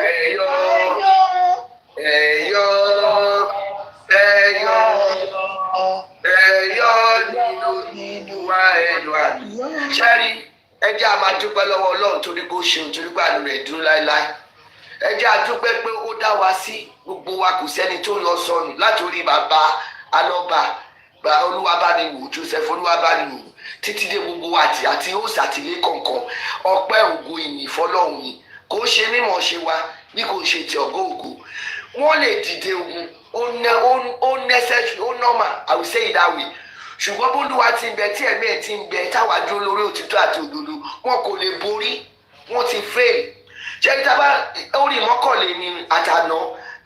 Ṣẹ́rí, ẹ jẹ́ a máa dúpẹ́ lọ́wọ́ Ọlọ́run torí bó ṣeun torí pé àánú rẹ̀ dúró láéláé. Ẹ jẹ́ a dúpẹ́ pé ó dá wa sí, gbogbo wa kò sẹ́ni tó lọ sọnù látòrí bàbá alọ́ba Olúwabániwò Joseph Olúwabániwò títí dé gbogbo wa àti òòsà àtìlé kọ̀ọ̀kan. Ọpẹ́ ògo ìyìn fọ́lọ́run ni kò ṣe mímọ̀ ṣe wa bí kò ṣe ti ọ̀gá ògo. Wọ́n lè dìde ogun ó necessary ó normal, I will say it that way. Ṣùgbọ́n bólúwa ti ń bẹ tí ẹ̀mí ẹ̀ ti ń bẹ táwa dúró lórí òtítọ́ àti òdodo wọn kò lè borí, wọ́n ti fail. Ṣé tábà orí mọ́kànlé ni àtàná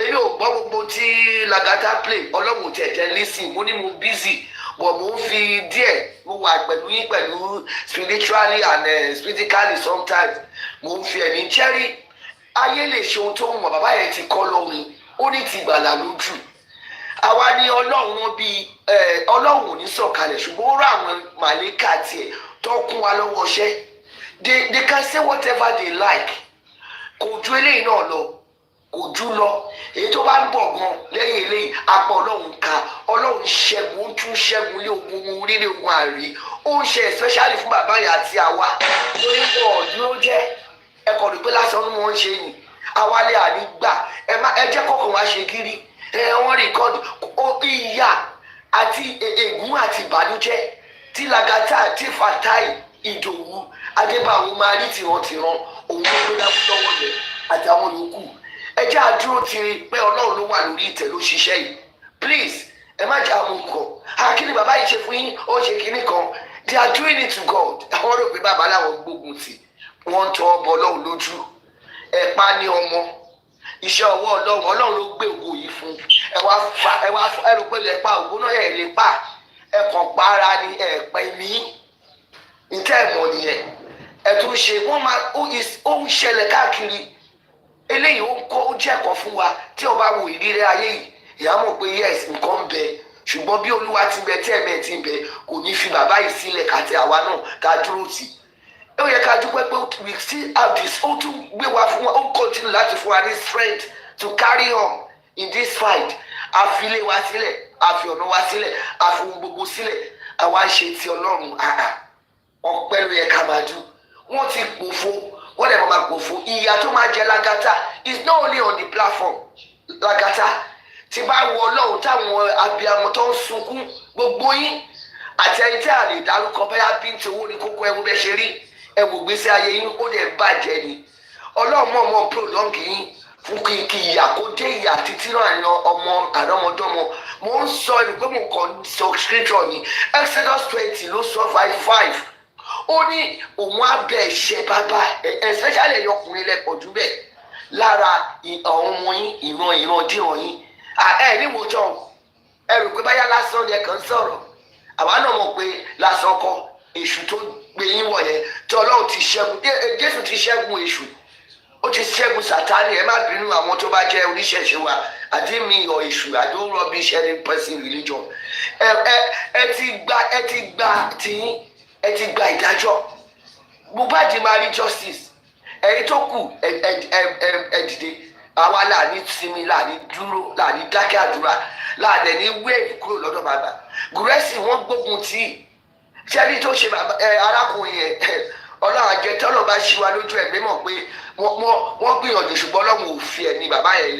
èmi ò gbọ́ gbogbo tí Lagata play Ọlọ́run tẹ̀tẹ̀ lísìn mo ní mo busy but mo ń fi díẹ̀ mo wà pẹ̀lú yín pẹ̀lú spiritually and physically sometimes mo ń fi ẹ̀mí jẹ́rí ayé lè ṣe ohun tó ń mọ̀ bàbá yẹn ti kọ́ lọ́run ó ní ti gbàlà lójú. Àwa ni Ọlọ́run wọn bíi Ọlọ́run ò ní sọ̀kalẹ̀ ṣùgbọ́n ó rà àwọn màlẹ́kà tiẹ̀ tó kún wa lọ́wọ́ ṣẹ́. They can say whatever they like. Kò ju eléyìí náà lọ, kò jù lọ. Èyí tó bá ń bọ̀ gan lẹ́yìn eléyìí apá Ọlọ́run ká Ọlọ́run ṣẹ́gun ó tún ṣẹ́gun lé ogun orílẹ̀ ogun àrí. Ó ń ṣe especially fún bàbá yẹn àti àwa lórí pọ̀ dúró jẹ́ ẹ̀kọ́ rí pé lásán ni wọ́n ń ṣe yìí. Àwa lè àní gbà ẹ jẹ́ kọ̀ọ̀kan wá ṣe gírí. Wọ́n rìkọ́dù ìyà àti ègún àti ìbànújẹ́ tí Lagata àti Fatai Ìdòwú Adébáwò máa rí tìrantìran òun ló gbé lọ́wọ́ yẹn àtàwọn yòókù. Ẹ jẹ́ àdúró tiri pé Ọlọ́run ló wà lórí ìtẹ́ ló ṣiṣẹ́ yìí. Please ẹ má jẹ́ àwọn nǹkan. Akíní bàbá yìí ṣe fún yín ó ṣe kinní kan. They are doing it to God. Àwọn rò pé bàbá làwọn gbógun tì. Wọ́n ń tọ́ ọbọ̀ Ọlọ́run lójú. Ẹ̀pá ní ọmọ. Iṣẹ́ ọwọ́ Ọlọ́run ló gbé ògo yìí fún. Ẹ rò pé lè pa ògo náà ẹ̀ lè pa. Ẹ kàn pa ara ni ẹ̀pẹ́ mi. Ǹtẹ́ ẹ̀mọ̀ nìyẹn. Ẹ tún ṣe wọ́n máa ó ń ṣẹlẹ̀ káàkiri. Eléyìí ó jẹ́ ẹ̀kọ́ fún wa tí o bá wo ìrírí ayé yìí ìyá mọ̀ pé yes nǹkan ń bẹ ṣùgbọ́n bí olúwa ti bẹ tí ẹ̀mẹ́ ti bẹ kò ní fi bàbá yìí sílẹ̀ kàtẹ́ àwa náà ká dúró tì ó yẹ ká dúpẹ́ pé we still have this ó tún gbé wa fún wa ó continue láti fún wa ní strength to carry on in this fight a fi ilé wa sílẹ̀ a fi ọ̀nà wa sílẹ̀ a fi ohun gbogbo sílẹ̀ àwa ṣe ti ọlọ́run ọpẹ́ ló yẹ ká máa dún wọ́n ti pòfo wọ́n dẹ̀ máa pòfo ìyà tó máa jẹ Lagata is not only on the platform Lagata tí bá wọ ọlọ́run táwọn abiyamọ tó ń sunkún gbogbo yín àti ẹni tí a lè dárúkọ bẹ́ẹ̀ bí n ti owó ní kókó ẹwú bẹ́ẹ̀ ṣe rí ẹwù gbèsè ayé yín ó dẹ̀ bàjẹ́ ni ọlọ́run mọ̀ prolong yín fún kí ìyà kó dé ìyà títí náà ní ọmọ àrọ́mọdọ́mọ mo ń sọ ẹni pé mo kàn sọ scripture ní Exodus 20 ló sọ 5 ó ní òun á bẹ ẹ̀ṣẹ̀ bàbá especially ẹ̀yìn ọkùnrin lẹ́pọ̀ jù bẹ́ẹ̀ lára àwọn ọmọ yín ìran díran yín ẹ ní wòjọ ẹ rò pé báyà lásán ni ẹ kàn ń sọ̀rọ̀ àwa náà mọ̀ pé lásán kọ́ èṣù tó gbé yín wọ̀ yẹn tí ọlọ́run ti ṣẹ́gun Jésù ti ṣẹ́gun èṣù ó ti ṣẹ́gun Sátánì ẹ má bínú àwọn tó bá jẹ́ oníṣẹ̀ṣe wa àti mi ọ̀ èṣù I don't rubbish any person religion ẹ ti gba tiyín ẹ ti gba ìdájọ́ Mohbad máa rí justice ẹ̀yin tó kù ẹ dìde àwa láàní sinmi láàní dúró láàní dákẹ́ àdúrà láàdẹ̀ ní wéèvì kúrò lọ́dọ̀ bàbá Gúrẹ́sì wọ́n gbógun tí ṣẹ́ni tó ṣe arákùnrin yẹn ọlọ́run àjẹ tọ́lọ̀ bá ṣí wa lójú ẹ̀mí mọ̀ pé wọ́n gbìyànjú ṣùgbọ́n ọlọ́run ò fi ẹ̀mí bàbá yẹn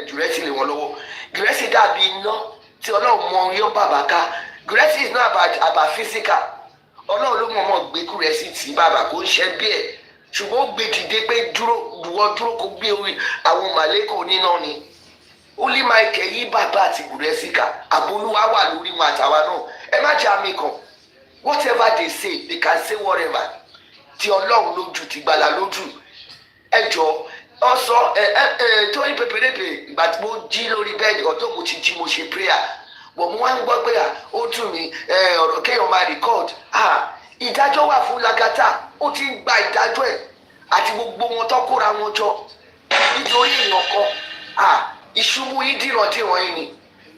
Gúrẹ́sì lé wọn lọ́wọ́ Gúrẹ́sì dàbí iná tí ọlọ́run mọ yọ bàbá ká Gúrẹ́sì is not about physical ọlọ́run ló mọ̀ gbé Gúrẹ́sì tí bàbá kò ń ṣe bí ẹ̀ ṣùgbọ́n ó gbé dìde pé dúró kó gbé orí àwọn màlẹ́kọ̀ níná ni ó lé Michael yí bàbá àti Gúrẹ́sì ká àbólúwá wà lórí wọn àtàwa náà ẹ má jẹ́ àmì kan whatever they say they can say whatever ti ọlọ́run lójú ti gbàlà lójú ẹ jọ ọsọ Toyinprape ìgbà tí mo jí lórí bẹ́ẹ̀dì ọ̀tọ̀ mo ti jí mo ṣe prayer bọ̀ mo wá ń gbọ́ pé ó dùn mí ọ̀rọ̀ kéèyàn máa record ìdájọ́ wà fún Lagata ó ti ń gba ìdájọ́ ẹ̀ àti gbogbo wọn tó kóra wọn jọ nítorí èèyàn kan ìṣubú yìí dìrọ̀dìrọ̀ yìí ni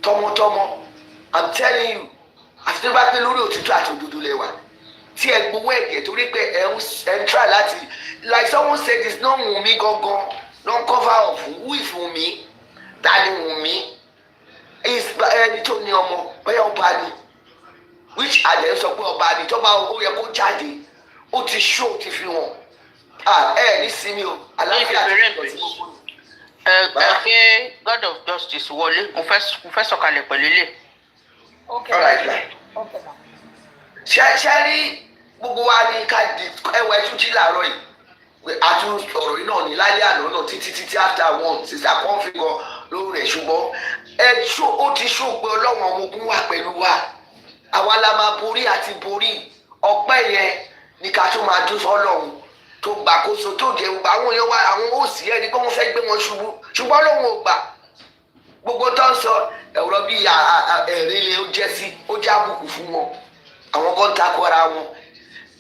tọmọtọmọ I'm telling you àti tó bá pé lórí òtítọ́ àti òdodo lẹ́wà tí ẹ gbowó ẹ̀jẹ̀ torí pé ẹ ń try láti like someone said it's not Wunmi gangan non cover of who is Wunmi ta ni Wunmi ẹni tó ní ọmọ bẹ́ẹ̀ ọba ni which àjẹ́ sọ pé ọba ni tọ́ba ó yẹ kó jáde ó ti ṣó ti fi wọn ẹ ní sinmi o aláfíà ti ti gbogbo. ẹ pé God of Justice wọlé mo fẹ́ sọ̀kalẹ̀ pẹ̀lú ilé. ṣe rí gbogbo wa ní ká ẹwà ẹtújí làárọ̀ yìí àtún ọ̀rọ̀ yìí náà ní lálẹ́ àná náà títí after one sísá kan fi gan lórí rẹ̀ ṣùgbọ́n ó ti ṣó pé ọlọ́run ọmọ ogun wà pẹ̀lú wa àwa la máa borí àti borí ọpẹ́ yẹn ní ká tó máa dún sọ́lọ́run tó gbàkóso tó jẹ gbogbo àwọn èèyàn wa àwọn òsì ẹni pé wọ́n fẹ́ gbé wọn ṣubú ṣùgbọ́n lóun ò gbà gbogbo tó ń sọ ẹ̀rọ bíi ẹ̀rẹ́lẹ̀ ó jẹ́ sí ó jẹ́ àbùkù fún wọn àwọn kan takò ara wọn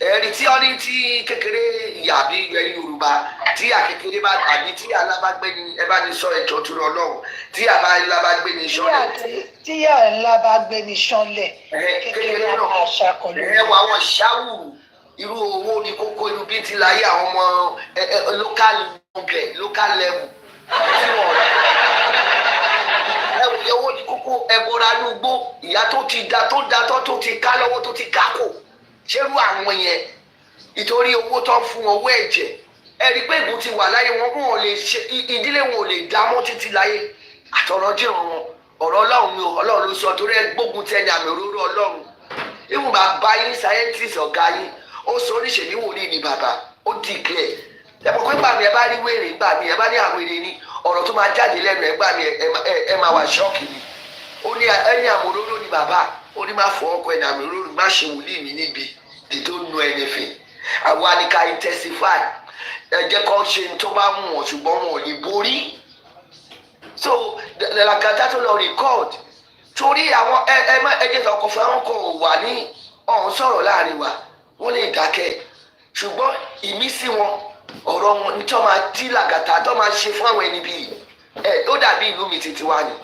ẹ̀rí tí ọ́ ní tí kékeré ìyá bí ẹ̀yin Yorùbá tí ìyá kékeré bá àbí tí ìyá alábàgbé ni ẹ bá ní sọ ẹ̀jọ̀ tó lọ lọ́wọ́ tí ìyá alábàgbé ni sọ́lẹ̀. tí ìyá alábàgbé ni sọ́lẹ̀ kékeré náà aṣàkọlù. ẹ wà wọn ṣáwùrù irú owó ní kókó irú bíi ti láyé àwọn ọmọ local level tí wọ́n rẹ̀ ẹ owó ní kókó ẹ̀bọra ní ugbó ìyá tó ti da tó ti ká lọ́wọ́ tó ti kákò ṣerú àwọn yẹn ìtorí owó tó ń fún owó ẹ̀jẹ̀ ẹ rí i pé ìbò ti wà láyé wọn ò lè ṣe ìdílé wọn ò lè dá mọ́ títí láyé àtọ̀rọ̀ dìrọ̀ wọn ọ̀rọ̀ ọlọ́run ni ọlọ́run ló sọ torí ẹ gbógun tẹni àmì òróró ọlọ́run ìwọ̀n bàbá yín sáyẹ́ntìsì ọ̀gá yín ó sọ oníṣẹ́ ní wòlíì ní bàbá ó dìklẹ̀ ẹ mọ̀ pé gbàmí ẹ bá rí wèrè gbàmí ẹ bá ní àwọn èrè ní ọ̀rọ̀ tó máa jáde lẹ́nu ẹ gbàmí ẹ máa wà ṣọ́ọ̀kì ni ó ní ẹni àmì òróró ní bàbá ó ní má fọ ọkọ ẹni àmì òróró má ṣe wòlíì mi níbi they don't know anything àwa ni ká intensify ẹ jẹ́ kó ṣe tó bá mú wọn ṣùgbọ́n wọn ò ní borí so Lagata tó lọ record torí àwọn ẹjẹ ọkọ̀ fún àwọn kan ò wà ní ọ̀hún sọ̀rọ̀ láàrin wa wọ́n lè dákẹ́ ṣùgbọ́n ìmísí wọn ọ̀rọ̀ wọn ní tó máa dí Lagata tó máa ṣe fún àwọn ẹni bíi ó dàbí ìlú mi títí wá ni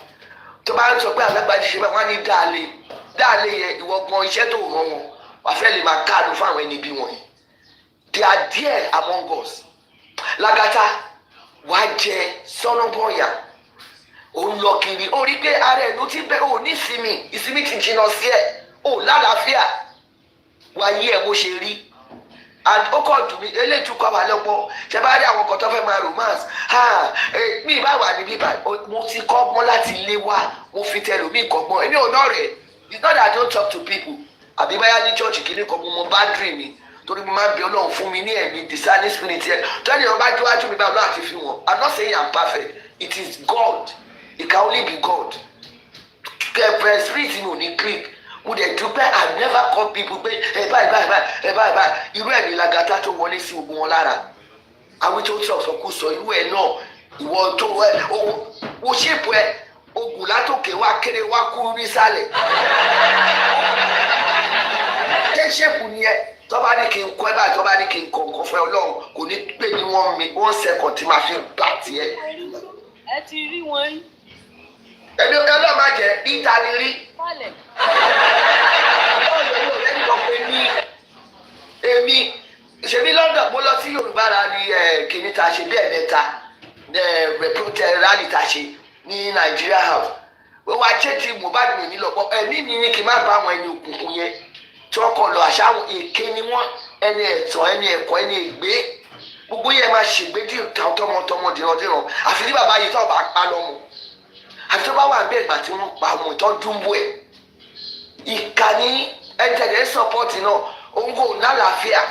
tó bá ń sọ pé alágbájú ṣe máa wá ní dáàlé yẹn ìwọ gan iṣẹ́ tó ràn wọn wàá fẹ́ lè máa káàdùn fún àwọn ẹni bí wọn yìí. They are there among us. Lagata wàá jẹ sọ́nọ́bọ̀yà òun lọ kiri ó rí pé ara ẹ̀ ló ti bẹ́ ò ní ìsinmi ti jìnnà sí ẹ̀ ò lálàáfíà wàá yí ẹ̀ bó ṣe rí. And ó kọ́ dùn mí eléyìí tún kọ́ wa lọ́gbọ́n ṣe bá rí àwọn kan tó fẹ́ máa romance mi bá wà níbí báyìí mo ti kọ́ gbọ́n láti ilé wa mo fi tẹ lómi kọ́gbọ́n èmi ò náà rẹ̀ it's not that I don't talk to people àbí báyà ní church kìíní kan mo bá dream mi torí mo máa ń bí Ọlọ́run fún mi ní ẹ̀mí discerning spirit yẹn tọ́ni ọba jọ́wájú mi báwo láti fi wọn I'm not saying I'm perfect it is God it can only be God kẹfẹ spirit mi ò ní click mo dẹ̀ dúpẹ́ I never call people pé báyìí irú ẹ̀ ní Lagata tó wọlé sí gbogbo wọn lára àwọn tó sọ̀sọ̀ kó sọ irú ẹ̀ náà ìwọ tó wo ṣèpù ẹ̀ ogun látòkè wá kéré wá kúrú nísàlẹ̀ ṣé ṣèpù ni ẹ tọ́ba ní kí n kọ́ ẹ báyìí tọ́ba ní kí n kọ́ nǹkan fún ẹ Ọlọ́run kò ní pè ní 1 second tí máa fi gbà tiẹ̀. ẹ ti rí wọn rí. ẹni Ọlọ́run máa jẹ níta ni rí. èmi ṣèbí London mo lọ sí Yorùbá ra ní kìíní ta ṣe bí ẹ̀mẹ́ta protest rally ta ṣe ní Nigeria House wọ́n wá ṣé tí Mohbad mi ní lọ́pọ̀ ẹ̀mí mi ní kí n má bá àwọn ẹni òkùnkùn yẹn tí wọ́n kọ lọ àṣà àwọn èké ni wọ́n ẹni ẹ̀tàn ẹni ẹ̀kọ́ ẹni ègbé gbogbo yẹn máa ṣègbè dì tọmọtọmọ dìrandìran àfi tí bàbá yìí tó bá pa lọ́mọ àfi tó bá wà bẹ́ẹ̀ gbà tí wọ́n pa ọmọ ìtọ́jú ń bọ̀ ẹ̀ ìkànnì ẹ̀jẹ̀ sọ́pọ́ọ̀tì náà òun kò lálàáfíà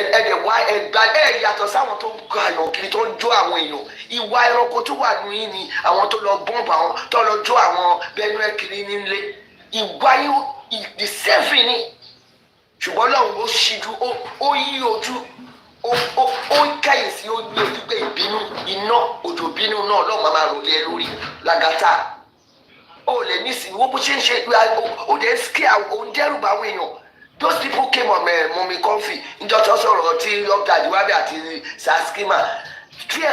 ẹ̀jẹ̀ wá ẹ̀gbá ẹ̀ yàtọ̀ sáwọn tó ń kọ àyàn kiri tó ń jó àwọn èèyàn ìwà ẹranko tó wà nù yín ni àwọn tó lọ bọ́ǹbù àwọn tó lọ jó àwọn bẹ́ẹ̀nù kiri nílé ìwà yín ìdìsẹ́fì ni ṣùgbọ́n lọ́run ó ṣíjú ó yí ojú ó ń kẹ́yìnsí ó ní ojú pé ìbínú iná òjò bínú náà lọ́ọ̀ máa rò lé lórí Lagata ó lè nísìnyí wọ́n bó ṣe ń ṣe ó dẹ̀ ń sikí àwọn dẹ́rùbà àwọn èèyàn those people came on mọ̀mí kọ́fì níjọ́ tó sọ̀rọ̀ tí ọ̀gá àdìwábí àti saskima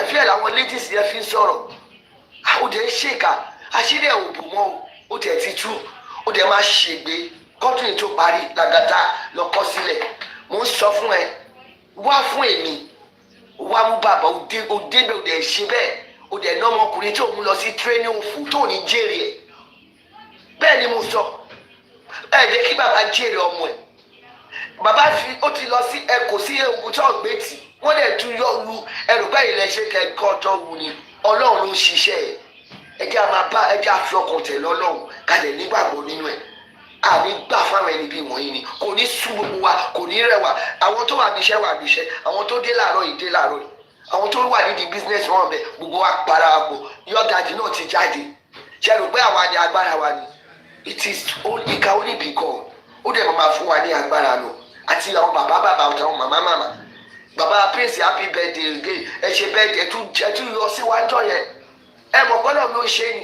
fíẹ̀ làwọn ladies yẹn fi ń sọ̀rọ̀ ó dẹ̀ ń ṣèkà àṣírí ẹ̀ ò bù mọ́ ó dẹ̀ ti tú ó dẹ̀ máa ṣègbè kọ́tùnì tó parí Lagata lọ kọ́ sílẹ̀ mo ń sọ fún ẹ wá fún èmi wá mú bàbá ó débẹ̀ ó dẹ̀ ṣe bẹ́ẹ̀ ó dẹ̀ ná ọmọkùnrin tó mú lọ sí training òfò tó ní jèrè ẹ̀ bẹ́ẹ̀ ni mo sọ ẹ jẹ́ kí bàbá jèrè ọmọ ẹ̀ bàbá ó ti lọ sí ẹkọ sí ewu tó gbé tì wọ́n dẹ̀ tún yọ lu ẹrù bẹ́ẹ̀ ilẹ̀ ṣe kẹ́kọ̀ọ́ tó wù ní Ọlọ́run ló ṣiṣẹ́ ẹ jẹ́ àmà bá ẹ jẹ́ àfi ọkàn tẹ̀ lọ́lọ́run kalẹ̀ nígbàgbọ́ nínú ẹ̀ àní gbà fáwọn ẹni bí wọ̀nyí ni kò ní sú gbogbo wa kò ní rẹwà àwọn tó wà níṣẹ́ wà níṣẹ́ àwọn tó dé láàárọ̀ yìí dé láàárọ̀ yìí àwọn tó wà nídìí business wọn bẹ gbogbo wa para wa pọ̀ yọ̀gàdì náà ti jáde ṣe rò pé àwa ni agbára wa ni it can only be God ó dẹ̀ máa fún wa ní agbára lọ àti àwọn bàbá àtàwọn màmá bàbá prince happy birthday again ẹ ṣe birthday ẹ tún yọ síwájú yẹn ẹ mọ̀ gbọ́dọ̀ ló ṣe ni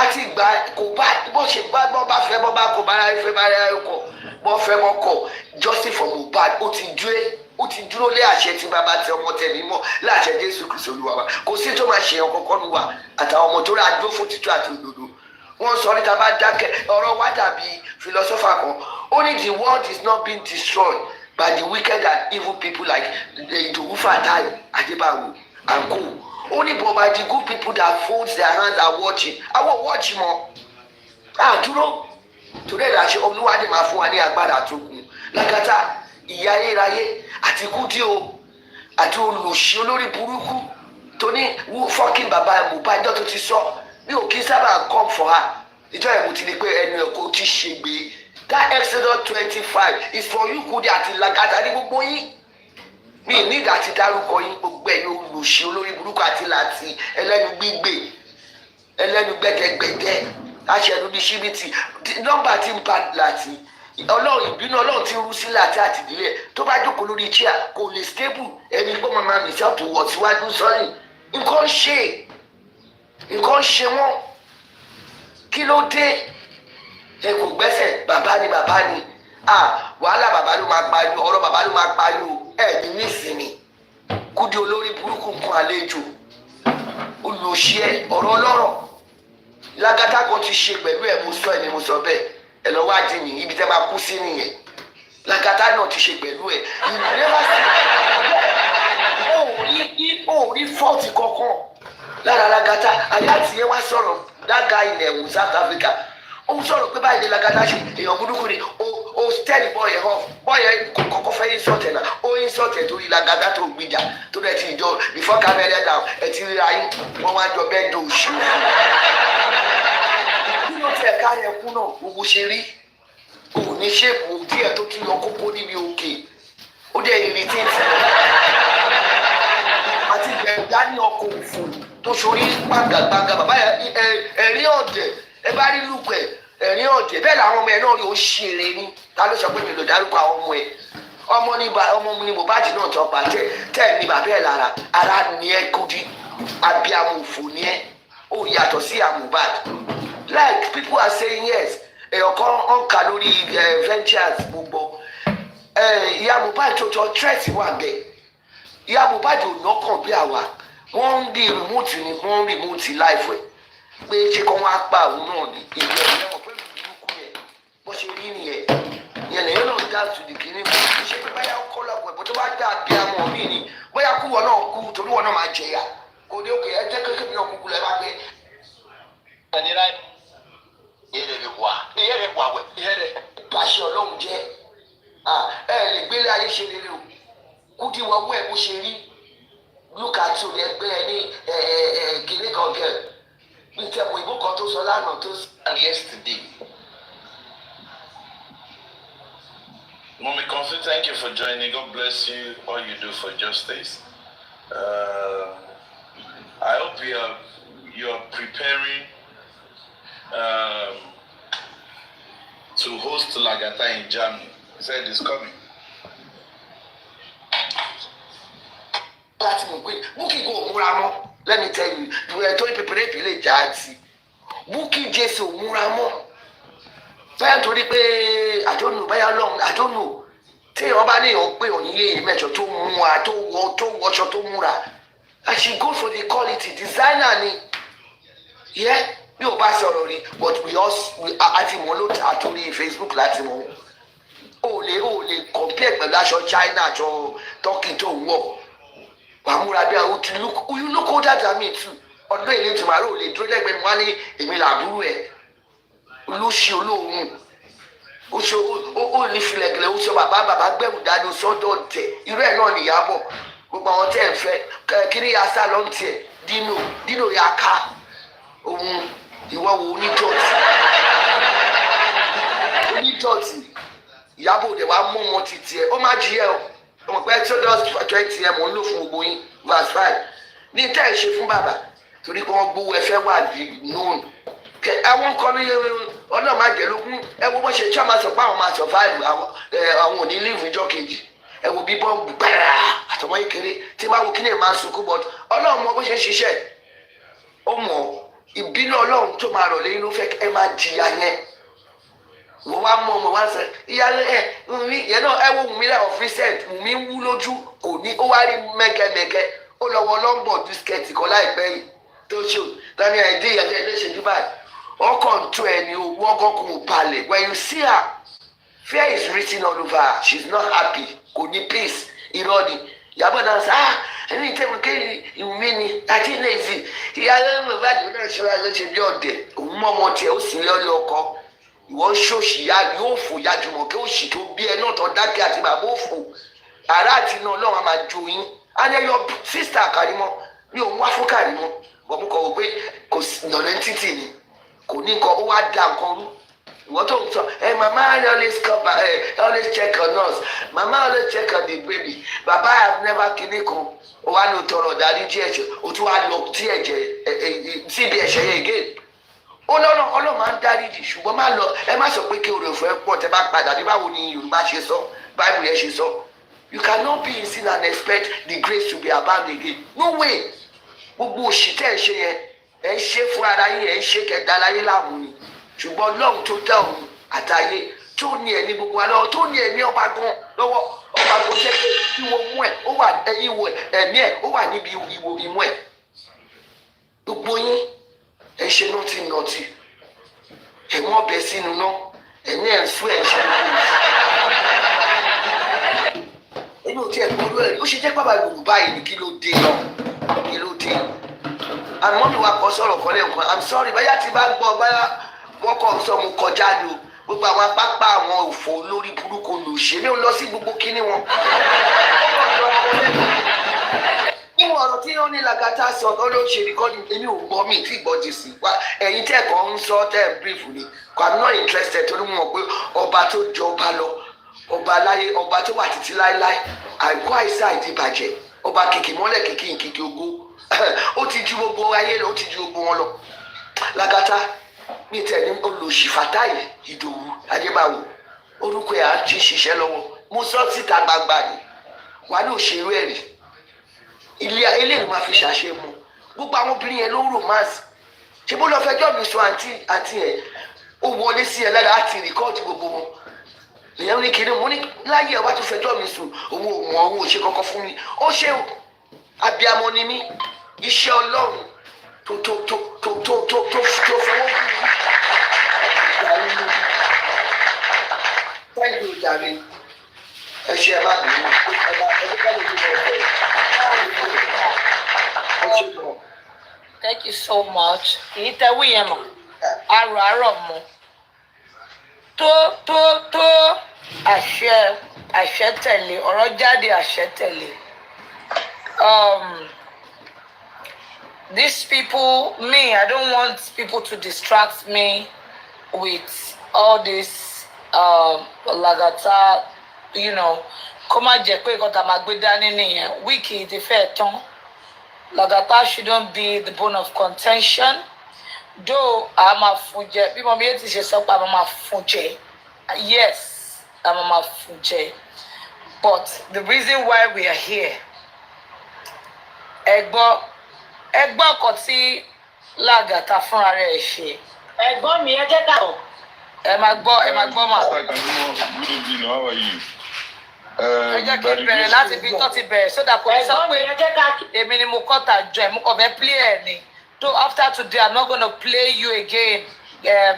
àti ìgbà kò bá bó ṣe bá bọ́ bá fẹ́ bọ́ bá kò bá ráyé fẹ́ bá ráyé kọ̀ bọ́ fẹ́ bọ́ kọ̀ justice for Mohbad ó ti dúró lé àṣẹ tí bàbá tẹ ọmọ tẹ mímọ́ láṣẹ Jésù Kristi Olúwa wa kò sí tó máa ṣe ọkọ̀ọ̀kan nu wa àtàwọn ọmọ tó rà dúró fún títú àti òdodo wọ́n sọ níta bá dákẹ́ ọ̀rọ̀ wá dàbí philosopher kan ó ní the world is not being destroyed by the wicked and evil people like Idowu Fatai Adebawo and co only by the good people that fold their hands and watching àwọn watch mọ́ àdúró torí ẹ̀rọ àṣẹ olúwadé máa fún wa ní agbára tó kù Lagata ìyá ayérayé àti kúdí o àti olùsí olórí burúkú tó ní fọ́kìn bàbá Mohbad ìjọ tó ti sọ mi ò kí n sábà come for her ìjọ ẹ̀ mo ti di pé ẹnu ẹ̀ kò ti ṣègbè that Exodus 25 is for you Kudi àti Lagata ní gbogbo yín mi ní ìdá ti dárúkọ yín gbogbo ẹ̀ yóò lùsí olórí burúkú àti láti ẹlẹ́nu gbígbé ẹlẹ́nu gbẹ́gẹ́gbẹ́gẹ́ aṣẹ́nu ní ṣíbítì nọ́mbà tí ń bá láti ọlọ́run ìbínú ọlọ́run ti rú sí láti àtìdílé tó bá jókòó lórí chair kò lè stable ẹni gbọ́ máa mi sọ́ọ̀tù wọ̀ síwájú sọ́yìn nǹkan ṣe wọ́n kí ló dé ẹ kò gbẹ́sẹ̀ bàbá ni wàhálà bàbá ló máa parí ọ̀rọ̀ bàbá ló máa parí o ẹ̀ ní nísìnyí Kúdí olórí burúkú nǹkan àlejò olùṣí ẹ ọ̀rọ̀ ọlọ́rọ̀ Lagata kan ti ṣe pẹ̀lú ẹ̀ mo sọ ẹ̀ ni mo sọ bẹ́ẹ̀ ẹ lọ wádìí mi ibi tẹ́ máa kú sí nìyẹn Lagata náà ti ṣe pẹ̀lú ẹ̀ ó rí fọ́ọ̀tì kankan lára Lagata àyàtì yẹn wá sọ̀rọ̀ that guy in South Africa ó sọ̀rọ̀ pé báyìí ni Lagata ṣe èèyàn burúkú ni ó tẹ́lẹ̀ bọ́ọ̀yẹ̀ hàn bọ́ọ̀yẹ̀ kọ́kọ́ fẹ́ insult náà ó insult torí Lagata tó gbìjà tó dẹ̀ ti jọ before camera down ẹ̀ ti ríra yín wọ́n wá jọ bẹ́ẹ̀ dòṣù kí ló tẹ̀ ká rẹ̀ kú náà gbogbo ṣe rí òun ní ṣéèpù díẹ̀ tó tún yọ kókó níbi òkè ó dẹ̀ irritate àti gbẹ̀dá ní ọkọ̀ òfò tó ṣorí gbàgàgbàgà bàbá ẹ̀rín ọ̀dẹ̀ ẹ bá rí lùpẹ̀ ẹ̀rín ọ̀dẹ̀ bẹ́ẹ̀ làwọn ọmọ ẹ̀ náà yóò ṣeré ní ta ló sọ pé mi lò dárúkọ àwọn ọmọ ẹ̀ ọmọ ní Mohbad náà tọ́ pa tẹ́ ní bàbá ẹ̀ lára ara ní ẹ Kudi abiyamọ òfò ní ẹ ó yàtọ̀ sí Mohbad like people are saying yes èèyàn kan ọ̀nkà lórí ventures gbogbo ìyá Mohbad tó tọ́ threat wà bẹ́ẹ̀ ìyá Mohbad ò nọ́kàn bí àwa wọ́n ń di remote ni wọ́n ń remote life ẹ̀ pé ṣé kọ́ wọ́n á pa òun náà ní ìlú ẹ̀ lẹ́wọ̀n pé burúkú yẹn bó ṣe rí nìyẹn yẹn lẹ́yìn náà dá tùdì kìíní fún ṣé báyà ó kọ́ lọ́pọ̀ ẹ̀bùn tó bá dá bí amọ̀ mí ni bóyá kú wọn náà kú torí wọn náà máa jẹyà kò ní òkè ẹ jẹ́ kékeré mi náà kúkú lẹ́ bá gbé. Bàṣẹ Ọlọ́run jẹ́ ẹ lè gbélé ayé ṣe rere o Kudi wọ́n wọ́ ẹ̀ bó ṣe rí lukatu ẹgbẹ́ ẹ ní kìnní kan gẹ̀ ní tẹ̀mọ̀ ìbò kan tó sọ lánàá tó sọ yesterday. Mommy Comfy, thank you for joining. God bless you. All you do for justice. I hope you are preparing to host Lagata in Germany. He said it's coming. Láti mọ̀ pé Bukky kò múra mọ́ let me tell you Toyinprape lè já àti Bukky Jesse ò múra mọ́ báyà torí pé àdónù báyà lọ́hùn àdónù tí èèyàn bá níyàn pé òní lè mẹ́jọ tó múra tó wọṣọ tó múra and she go for the quality designer ni bí o bá sọ̀rọ̀ rí but àti mọ̀ ló ta àtúrí Facebook láti mọ̀ o lè compare pẹ̀lú aṣọ China aṣọ Turkey tó wọ̀ wàmúra bí àwọn tí you look older than me too ọdún èyí tí màá rò lè dúró lẹ́gbẹ̀ẹ́ mi wá ní èmi làbúrò ẹ̀ olóṣì olóhùn ó ní filẹ̀gẹ̀lẹ̀ ó sọ bàbá gbẹ̀rù dání sọ́dọ̀ tẹ̀ irú ẹ̀ náà nìyàbọ̀ gbogbo àwọn tẹ̀ ń fẹ́ kiri asa ló ń tiẹ̀ dino ya ká ohun ìwọ wo onídọ̀tí ìyàbọ̀ òde wa mú ọmọ títí ẹ̀ ó má jí ẹ̀ o ọmọ pé Exodus 20 mò ń lò fún gbogbo yín verse 5 ní tẹ́ ẹ̀ ṣe fún bàbá torí pé wọ́n gbowó ẹfẹ́ wà known àwọn kan ní ọlọ́ọ̀ máa jẹ́ lógún ẹ wo bó ṣe tí wọ́n máa sọ pé àwọn máa survive àwọn ò ní leave ìjọ kejì ẹ wo bí bọ́ǹbù gbàrà àtọmọ kékeré tí máa wo kí ni ẹ máa sunkún bọ́ọ̀dù ọlọ́ọ̀ mọ bó ṣe ń ṣiṣẹ́ ó mọ̀ ìbínú ọlọ́run tó máa rọ̀ lẹ́yìn ló fẹ́ ẹ máa jìyà yẹn wọ́n wá mọ̀ mọ̀ wá sẹ́ ìyálé wùmí yẹn náà ẹ wo wùmí lẹ́ ọ̀fíìsẹ̀t wùmí wú lójú kò ní ó wá rí mẹ́kẹ́mẹ́kẹ́ ó lọ́wọ́ lọ́mbọ̀ dískẹ̀tì kan láìpẹ́ yìí tó ṣe ò tani àìdí ìyàtọ̀ ẹ̀ léṣe jù báyìí ọkàn tó ẹ ní owó ọkàn kò balẹ̀ when you see her fear is written all over her she is not happy kò ní peace irọ́ ni Ìyábọ̀ náà sá ẹni ìtẹ́wọ̀n kéde ìwúmí ni àti ilé ìsìn ìyálé Mohbad náà ṣọ́ra ló ṣe bí ọ̀dẹ̀ òun mọ́ ọmọ tiẹ̀ ó sì lọ́ọ́ ọkọ ìwọ ń ṣòṣì ya yóò fò ya jùmọ̀ kí ó sì tó bí ẹ náà tó dákẹ́ àti bàbá òfò àrà àti iná ọlọ́run á máa jó yín ayẹyẹ sísítà Kàrímọ́ ní òun wá fún Kàrímọ́ bọ̀ mú kọ wò pé kò nàlẹ́ títì ni kò ní nǹkan ó wá da nǹkan rú ìwọ tó ń sọ mama always come always check on us mama always check on the baby baba have never kini kan ó wá ní o tọrọ dárí jí ẹ̀jẹ̀ o tún wá lọ tí ẹ̀jẹ̀ síbi ẹ̀ṣẹ̀ yẹn again ó lọ́nà ọlọ́run máa ń dáríjì ṣùgbọ́n má lọ ẹ má sọ pé kí oore òfin ẹ pọ̀ tẹ́ bá padà bí báwo ni Yorùbá ṣe sọ Bible yẹn ṣe sọ you cannot be in sin and expect the grace to be abound again no way gbogbo òṣì tẹ́ ẹ ṣe yẹn ẹ ń ṣe fún ara yín ẹ ń ṣe kẹta láyé láàmú ni ṣùgbọ́n Ọlọ́run tó dá òun àtàyè tó ní ẹ ní gbogbo alọ́ tó ní ẹ ní ọba gan lọ́wọ́ ọba tó jẹ́ pé ìwọ mú ẹ ó wà ìwọ ẹ̀mí ẹ ó wà níbi ìwọ ìmú ẹ gbogbo yín ẹ ṣe nọ́tì ẹ mọ́ ọbẹ̀ sínú náà ẹ ní ẹ̀ ń fún ẹ̀ ṣe èmi ò tiẹ̀ gbọ́dọ̀ ẹ̀ ó ṣe jẹ́ bàbá Yorùbá yìí kí ló dé àmọ́ mi wá kọ́ sọ̀rọ̀ kan lẹ́ẹ̀kan I'm sorry báyà tí bá gbọ́ báyà wọ́n kọ́ sọ mo kọjá ni o gbogbo àwọn apápá àwọn òfò lórí burúkú lò ṣe ní o lọ sí gbogbo kíní wọn. nínú ọ̀rọ̀ tí ó ní Lagata sọ tó ló ṣe rìkọ́dì èmi ò gbọ́ mi tí gbọ́ jì sí wa ẹ̀yin tẹ́ kàn ń sọ tẹ́ ẹ̀ brief ni I'm not interested torí mo mọ̀ pé ọba tó jọ ọba lọ ọba láyé ọba tó wà títí láéláé àìkú àìsàn àìdíbàjẹ́ ọba kìkì mọ́lẹ̀ kìkì nkìkì ogo ó ti ju gbogbo ayé lọ ó ti ju gbogbo wọn lọ Lagata mi tẹ̀ ní olùsì Fatai Ìdòwú Adébáwò orúkọ ẹ̀ á ti ṣiṣẹ́ lọ́wọ́ mo sọ síta gbangba ni wà ní òṣèré ẹ̀rí ilé eléyìí máa fi ṣàṣe mu gbogbo àwọn obìnrin yẹn ló ń romance ṣé bó lọ fẹjọ́ mi sùn àǹtí ẹ̀ ó wọlé sí ẹ lára àti rìkọ́ọ̀dì gbogbo wọn ìyẹn ní kiri mo ní láyé ẹ wá tó fẹjọ́ mi sùn òun ò mọ òun ò ṣe kankan fún mi ó ṣe abiyamọ ni mí iṣẹ́ Ọlọ́run tó fọwọ́ thank you jàre ẹ ṣe ẹ má bínú ẹ má ẹ bá lè dúró ẹ ṣe lọ. Thank you so much. Èyí tẹ wí yẹn mọ̀ àrò mọ́ tó àṣẹ tẹ̀lé ọ̀rọ̀ jáde àṣẹ tẹ̀lé. These people, me, I don't want people to distract me with all this Lagata, you know. Kó má jẹ́ pé nǹkan tá a máa gbé dání nìyẹn. Wíìkì ti fẹ́ tán. Lagata shouldn't be the bone of contention. Though a máa fún jẹ, bí mo bí yẹn ti ṣe sọ pé a máa fún jẹ. Yes, a máa fún jẹ. But the reason why we are here, ẹ̀gbọ́n kan tí Lagata fúnra rẹ̀ ṣe. Ẹ̀gbọ́n mi ẹ jẹ́ ká bọ̀. Ẹ máa gbọ́ mà. Good evening, how are you? Ẹ jẹ́ kí n bẹ̀rẹ̀ láti bí tó ti bẹ̀rẹ̀ sódà kò ní sọ pé èmi ni mo kọ́ ta jọ ẹ̀ mo kàn fẹ́ play ẹ̀ ni. So after today I'm not gonna play you again.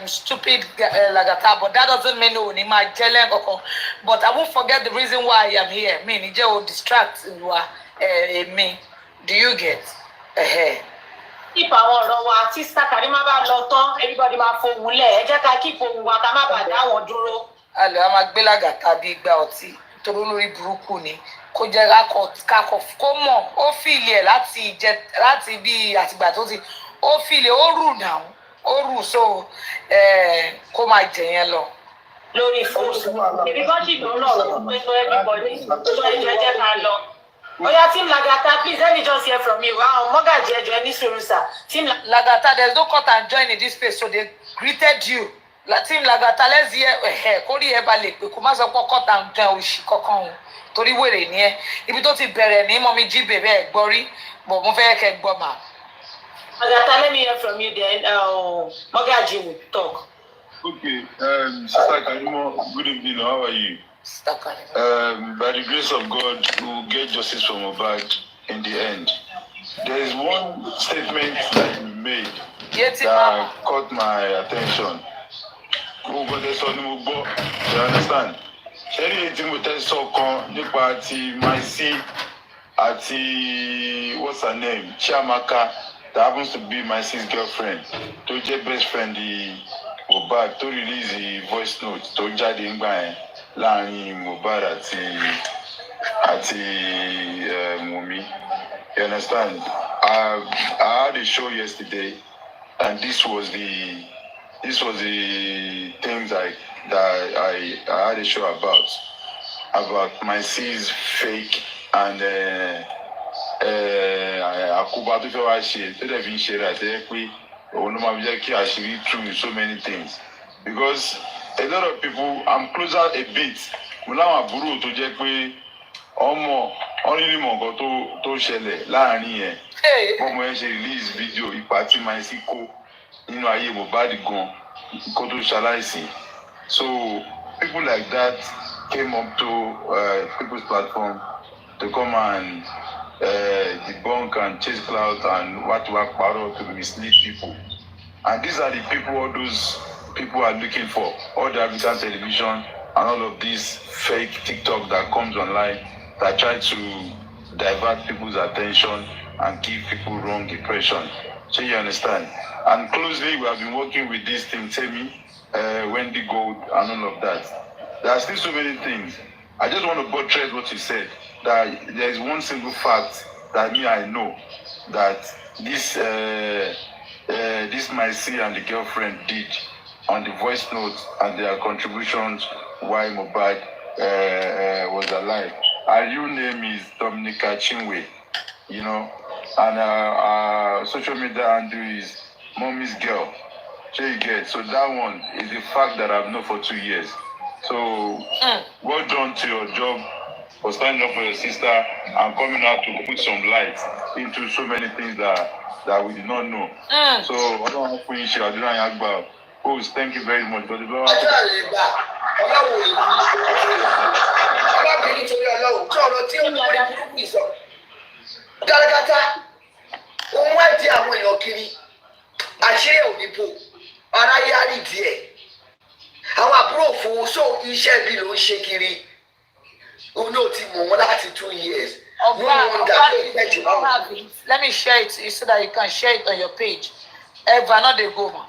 Stupid Lagata, but that doesn't mean o ní máa jẹ́ lẹ́ǹkankan. But I won't forget the reason why I am here. Mi ní jẹ́ o distract wa èmi. Do you get? Keep àwọn ọ̀rọ̀ wa tí Karima bá lọ tán everybody máa fohùn lẹ̀ ẹ jẹ́ ká keep ohùn wa ká má bàa dá wọn dúró. A lè máa gbé Lagata bí igba ọtí torí olórí burúkú ni kó jẹ́ kákọ̀ kó mọ̀ ó fìlì ẹ̀ láti bí àtìgbà tó ti ó fìlì ó rù náà ó rù so kó máa jẹ yẹn lọ. Lórí fóònù èmi kan sì ló lọ pẹ̀lú everybody tó ẹ jẹ́ ká lọ. Oya Team Lagata, please let me just hear from you. Mogaji ẹjọ́ ní sùúrù sir. Team Lagata, there's no cut and join in this place, so they greeted you. Team Lagata, let's hear kórìí ẹ balẹ̀ pé kó má sọ pé cut and join òṣì kankan o torí wèrè ni ẹ ibi tó ti bẹ̀rẹ̀ ní mọ́mí jí bèbè ẹ̀ gbọ́ rí bọ̀ mo fẹ́ kẹ́ gbọ́ mà. Lagata, let me hear from you then. Mogaji will talk. Okay, Sister Karima, good evening, how are you? By the grace of God, we will get justice from Mohbad in the end. There is one statement that you made that caught my attention. You understand? Ṣẹ́rí ètí mo tẹ́ sọ kan nípa ti Maisi àti what's her name? Chiamaka that happens to be Maisi's girlfriend tó jẹ́ best friend Mohbad tó release the voice note tó jáde ńgbà yẹn. Láàrin Mohbad àti Wunmi. You understand? I had a show yesterday, and this was the things that I had a show about my sis fake and àkóbá tó fẹ́ wá ṣe tó dẹ̀ fi ń ṣe rẹ̀ àti ẹ pé òun ló máa fi jẹ́ kí àṣírí tú in so many things because. A lot of people, I'm closer a bit. Mo láwọn àbúrò tó jẹ́ pé ọmọ ọ̀rìnrìn mọ̀ọ́kan tó ṣẹlẹ̀ láàrin yẹn. Ọmọ yẹn ṣe release video ipa tí Maisi kó nínú ayé Mohbad gan kó tó ṣaláìsí. So people like that came up to people's platform to come and debunk and chase clout and what parọ́ to mislead people. And these are the people all those people are looking for. All the African television and all of this fake TikTok that comes online that try to divert people's attention and give people wrong impression. So you understand? And closely, we have been working with this thing, Temi, Wendy Gold, and all of that. There are still so many things. I just want to buttress what you said, that there is one single fact that I know, that this Myci and the girlfriend did on the voice notes and their contributions while Mohbad was alive. Our real name is Dominica Chinwe, you know, and our social media handle is Mommy's Girl. So you get, so that one is the fact that I've known for 2 years. So well done to your job for standing up for your sister and coming out to put some light into so many things that we did not know. So I don't want to finish it. Host, thank you very much for the blood. Àṣírí òní bò ara yára díẹ̀ àwọn àbúrò fowó so iṣẹ́ bí ló ń ṣe kiri òun náà ti mọ̀ wọ́n láti 2 years. Let me share it to you so that you can share it on your page. Ever not dey go ma.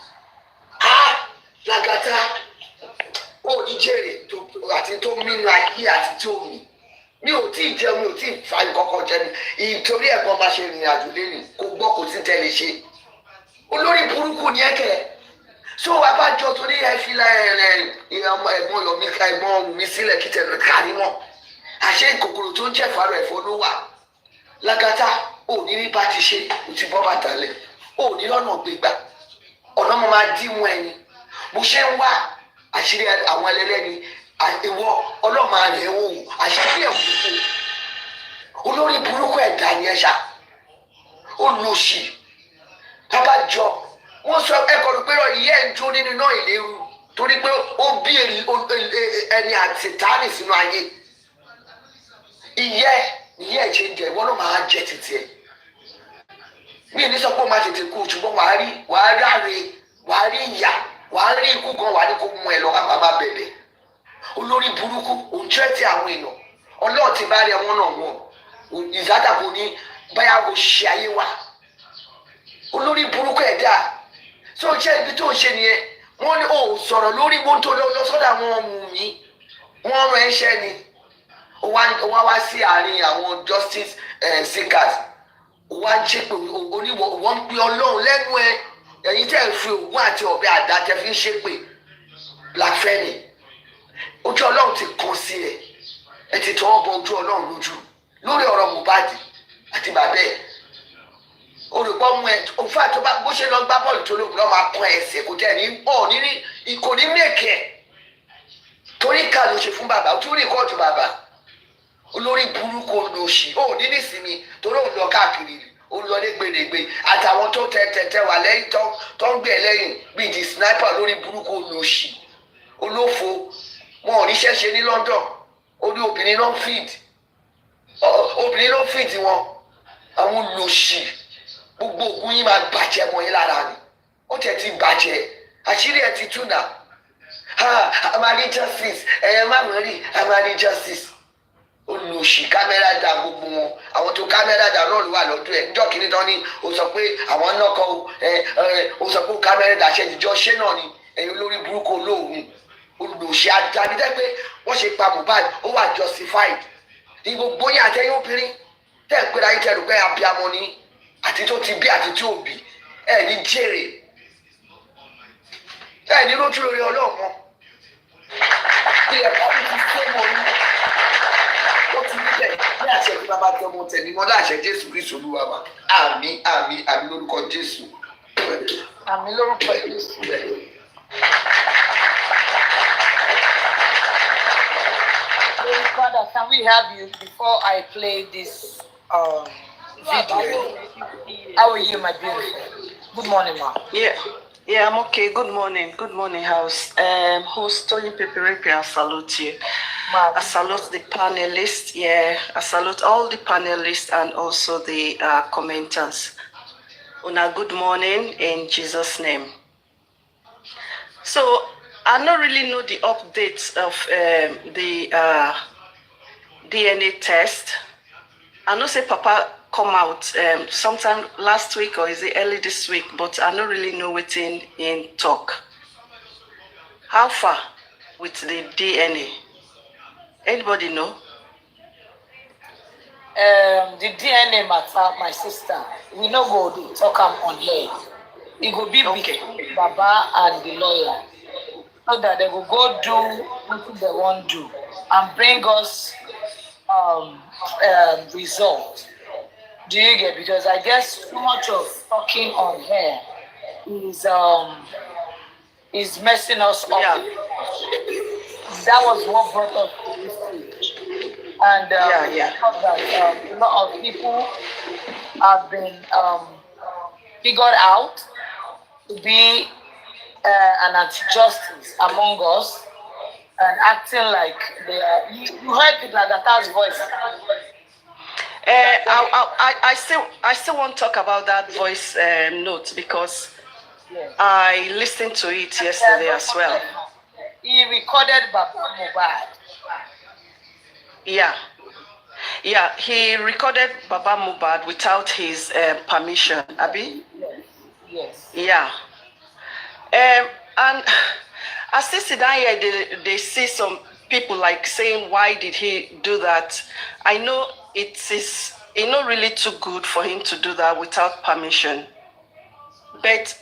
Lagata ó ní jèrè àti tó mínú ayé àti tó mi ò tí ì jẹun mi ò tí ì fa ìkọ̀kọ̀ jẹ ni ìtorí ẹ̀gbọ́n bá ṣe rìnrìn àjò lẹ́nu kò gbọ́ kò sí tẹ́lẹ̀ ṣe olórí burúkú ni ẹ̀kẹ́ so abájọ torí ẹ fi ẹ̀gbọ́n yọmí ká ẹ̀gbọ́n mi sílẹ̀ kí tẹ̀lé kárí mọ́ àṣẹ ìkòkòrò tó ń jẹ̀fà rẹ̀ ẹ̀fọ́ ló wà. Lagata ò ní rí bá ti ṣe ò ti bọ́ bàtà lẹ̀ ò ní lọ́nà gbégbà ọ̀nà mo máa dí wọn ẹni bó ṣe ń wá àṣírí àwọn ẹlẹ́lẹ́ni ìwọ ọlọ́mọ rẹ̀ wò àṣírí ẹ̀ wò olórí burúkú ẹ̀dá ni ẹ ṣá olóṣì abájọ wọn sọ ẹkọ rẹ pé ìyá ẹ̀ ń jó nínú náà ìléru torí pé ó bí ẹni àtìtánì sínú ayé ìyá ẹ̀ ṣe ń jẹ ìwọ náà máa jẹ títí ẹ̀ mi ní sọ pé ó máa tètè kú ṣùgbọ́n wàá rí ìyà wàá rí ikú kan wà ní kó mú ẹ lọ ká bàbá bẹ̀rẹ̀ olórí burúkú òun tẹ́tí àwọn èèyàn ọlọ́ọ̀tì bá rí ẹwọn náà wọn ìzádàbò ní báyà kò ṣe ayé wa olórí burúkú ẹ̀dá tó jẹ́ ibi tó ń ṣe nìyẹn wọ́n ní ó sọ̀rọ̀ lórí wọn tó lọ sọ́dọ̀ àwọn ọmọ mi wọ́n rán ẹṣẹ́ ni wọ́n wá sí àárín àwọn justice seekers wọ́n á ṣe pé oníwọ̀ wọ́n ń pe ọlọ́run lẹ́nu ẹ̀ ẹ̀yin tẹ́ ẹ̀ fi ògùn àti ọ̀bẹ àdá tẹ́ fi ń ṣe pé blasphemy ojú ọlọ́run ti kàn sí ẹ ti tọwọ́ bọ ojú ọlọ́run lójú lórí ọ̀rọ̀ Mohbad àti bàbá ẹ̀ olùkọ́ mú ẹ òfin àti bó ṣe lọ gbá bọ́ọ̀lù tó lóògùn lọ́ọ́ máa kàn ẹsẹ̀ kò tẹ̀ ní kò ní mẹ́kẹ̀ torí ká ló ṣe fún bàbá ó tún rí kóòtù bàbá olórí burúkú olóṣì ó ní nísìnyí torí òun lọ káàkiri ó lọ ní gbèdégbè àtàwọn tó tẹ wà lẹ́yìn tó ń gbé ẹ lẹ́yìn bíi di sniper lórí burúkú olóṣì olófo wọn ò níṣẹ́ ṣe ní London orí obìnrin ló ń feed wọn àwọn olóṣì gbogbo ògùn yín máa bàjẹ́ mọ́ yín lára ni ó tẹ̀ ti bàjẹ́ àṣírí ẹ̀ ti túnà amadi justice má mọ̀ rí amadi justice olùsì kámẹ́rà dà gbogbo wọn àwọn tó kámẹ́rà dà náà ló wà lọ́dún ẹ̀ níjọ́ kìíní tán ni ó sọ pé àwọn náà kọ́ ó sọ pé kámẹ́rà dà ṣe ìjọ ṣé náà ni ẹ̀yin olórí burúkú olóògùn olùsì àdàbídẹ́ pé wọ́n ṣe pa Mohbad ó wà justified ní gbogbo yín àtẹ̀yìn obìnrin tẹ̀ ń pera yín tẹ̀ rò pé abiyamọ ni àti tó ti bí àti tí ò bí ẹ̀ ní jèrè ẹ̀ ní lójú lórí ọlọ́ọ̀mọ́ bí ẹ̀kọ́ mi ti fẹ́ mọ́ ní ó ti rí bẹ́ẹ̀ ní àṣẹ tí bàbá tó mọ tẹ̀mí mọ́ láṣẹ Jésù Kristu Olúwa wa àmín àmín àmín lórúkọ Jésù. Àmín lórúkọ Jésù. Father, can we have you before I play this video? How are you, my beautiful? Good morning, ma. Yeah, I'm okay. Good morning, house. Host Toyinprape, I salute you. I salute the panelists. Yeah, I salute all the panelists and also the commenters. Una, good morning in Jesus' name. So I don't really know the updates of the DNA test. I know say Papa come out sometime last week or is it early this week, but I don't really know what's in talk. How far with the DNA? Anybody know? The DNA matter, my sister. We no go dey talk am on here. It go be between Baba and the lawyer, so that they will go do what they want to do and bring us result. Do you get? Because I guess too much of talking on here is messing us up. Yeah. That was what brought us to this stage. And Yeah. that a lot of people have been figured out to be an anti-justice among us and acting like they are. You heard Lagata's voice. I still want to talk about that voice note because I listened to it yesterday as well. He recorded Baba Mohbad. Yeah, he recorded Baba Mohbad without his permission, Abi? Yes. Yeah. And I still sit down here, they see some people like saying, why did he do that? I know it's not really too good for him to do that without permission. But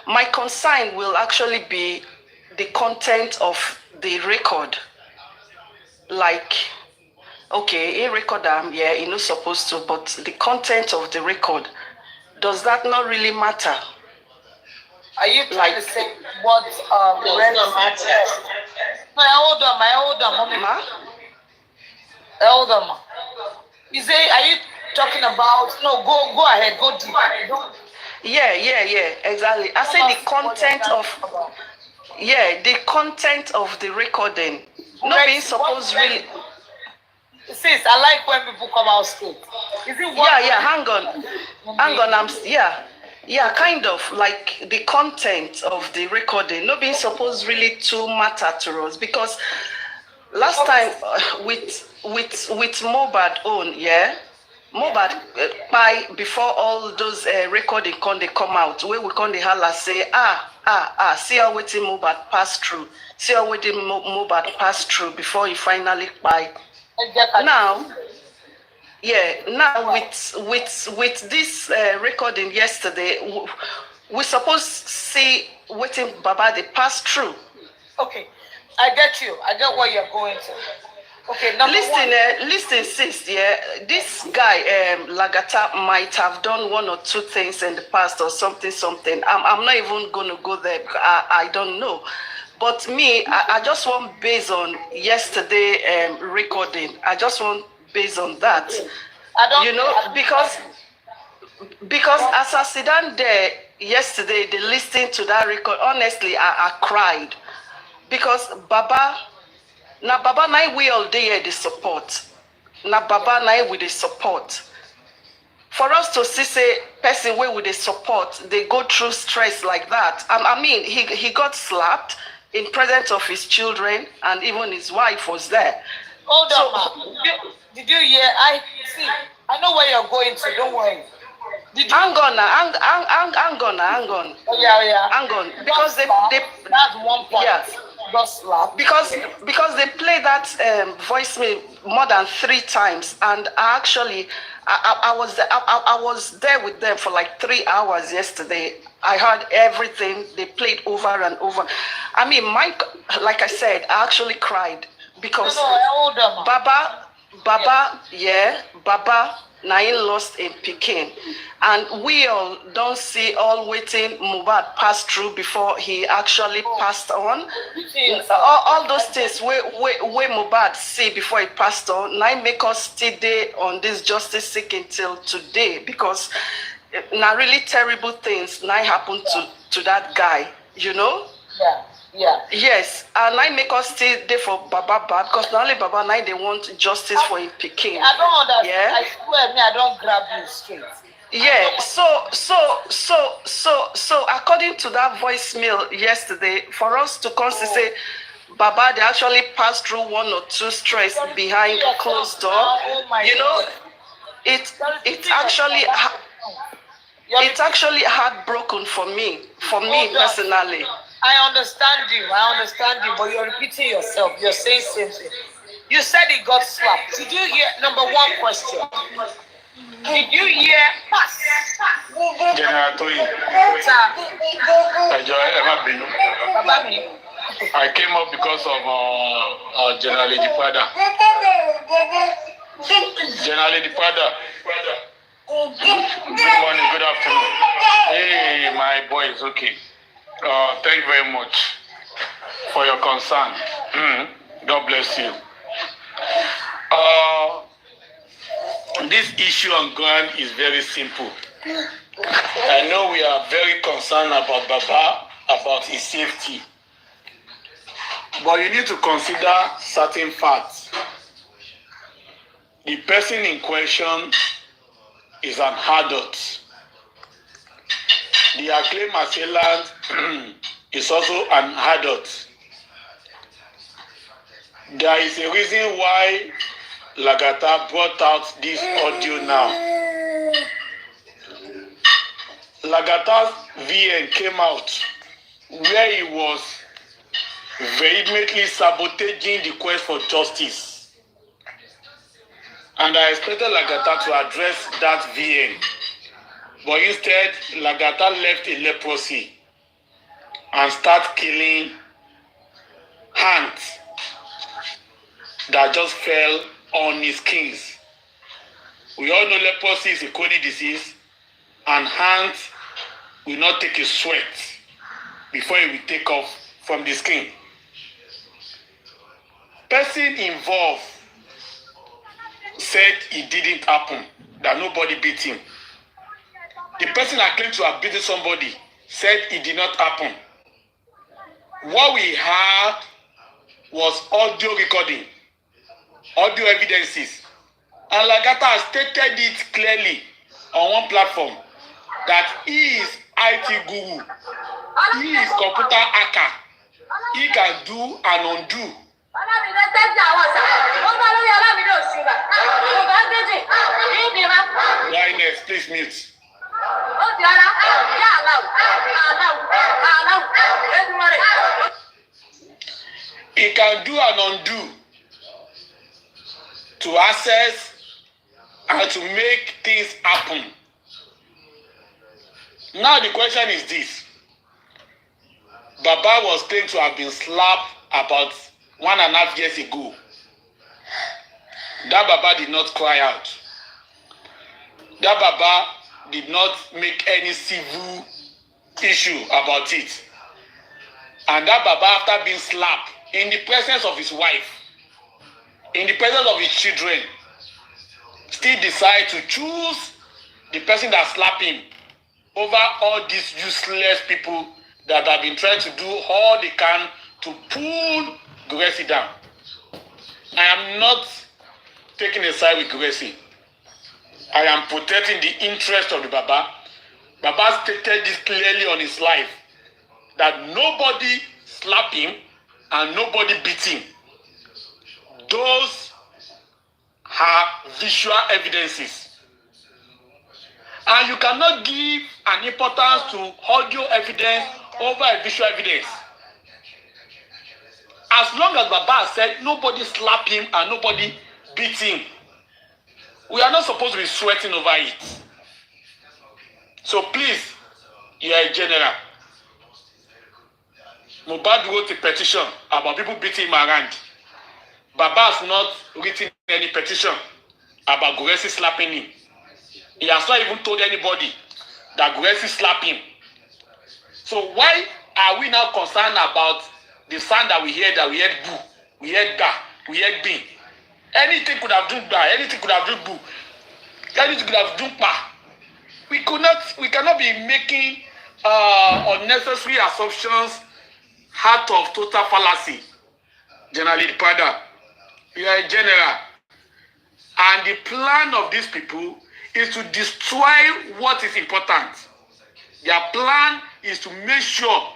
my concern will actually be the content of the record. Like, okay, he record yeah, he's not supposed to, but the content of the record, does that not really matter? Are you trying to say what does not matter? No, hold on, mommy. Ma? Hold on, ma. You say, are you talking about? No, go ahead, go deep. Yeah, exactly. I say the content of the content of the recording. Not being supposed really. Sis, I like when people come out straight. Is it what? Yeah, hang on, yeah, kind of like the content of the recording, not being supposed really to matter to us because last time with Mohbad own, yeah, Mohbad by before all those recording they come out, where we come the holla say see how waiting Mohbad pass through, see how waiting Mohbad pass through before he finally buy. Now. Yeah, now with this recording yesterday, we supposed to see waiting Baba they pass through. Okay, I get you. I get what you're going to. Okay, listen, sis. Yeah, this guy Lagata might have done one or two things in the past or something. I'm not even going to go there because I don't know. But me, I just want based on yesterday recording. I just want based on that, because as I sit down there yesterday, they listened to that record. Honestly, I cried because Baba na we all day the support. Na Baba na with the support. For us to see say person way with the support, they go through stress like that. I mean, he got slapped in presence of his children, and even his wife was there. Hold on, ma. Did you hear? I know where you're going to. Don't worry. Hang on. Oh, yeah. Hang on. Because they that's one point. Yeah. Just slap. Because they played that voicemail more than 3 times, and I was there with them for like 3 hours yesterday. I heard everything they played over and over. I mean, Mike, like I said, I actually cried because Baba, Nain lost in Peking, and we all don't see all waiting Mohbad pass through before he actually passed on. All those things where Mohbad see before he passed on, now make us stay there on this justice seeking till today because now really terrible things now happen to that guy, you know. Yeah. Yeah. Yes, and I make us stay there for Baba bad because not only Baba now they want justice for him picking. I don't understand. Yeah. I swear me, I don't grab you straight. Yeah, so according to that voicemail yesterday, for us to consider say Baba they actually passed through one or two stress behind closed door. Oh my You know, God. it's actually heartbroken for me personally. I understand you, but you're repeating yourself. You're saying same thing. You said he got slapped. Did you hear number one question? Did you hear pass? General Toyin, Sir, Baba mi. I came up because of General Lady Father. General Lady Father. Good morning, good afternoon. Hey, my boy, it's okay. Thank you very much for your concern. God bless you. This issue on ground is very simple. I know we are very concerned about Baba, about his safety. But you need to consider certain facts. The person in question is an adult. The acclaimed assailant is also an adult. There is a reason why Lagata brought out this audio now. Lagata's VN came out where he was vehemently sabotaging the quest for justice. And I expected Lagata to address that VN. But instead, Lagata left a leprosy and started killing ants that just fell on his skins. We all know leprosy is a chronic disease, and ants will not take a sweat before it will take off from the skin. Person involved said it didn't happen, that nobody beat him. The person that claimed to have beaten somebody said it did not happen. What we heard was audio recording, audio evidences. And Lagata has stated it clearly on one platform that he is IT guru. He is computer hacker. He can do and undo. Lioness, please mute. He can do and undo to access and to make things happen. Now the question is this. Baba was claimed to have been slapped about 1.5 years ago. That Baba did not cry out. That Baba did not make any civil issue about it. And that Baba, after being slapped in the presence of his wife, in the presence of his children, still decided to choose the person that slapped him over all these useless people that have been trying to do all they can to pull Gracie down. I am not taking a side with Gracie. I am protecting the interest of the Baba. Baba stated this clearly on his life, that nobody slapped him and nobody beat him. Those are visual evidences. And you cannot give an importance to audio evidence over a visual evidence. As long as Baba said nobody slapped him and nobody beat him, we are not supposed to be sweating over it. So please, you are a general. Mohbad wrote a petition about people beating him around. Baba has not written any petition about Gracie slapping him. He has not even told anybody that Gracie slapped him. So why are we now concerned about the sound that we heard boo, we heard ga, we heard bin? Anything could have done ba, anything could have done boo, anything could have done pa. We cannot be making unnecessary assumptions heart of total fallacy. General Pada, you are a general. And the plan of these people is to destroy what is important. Their plan is to make sure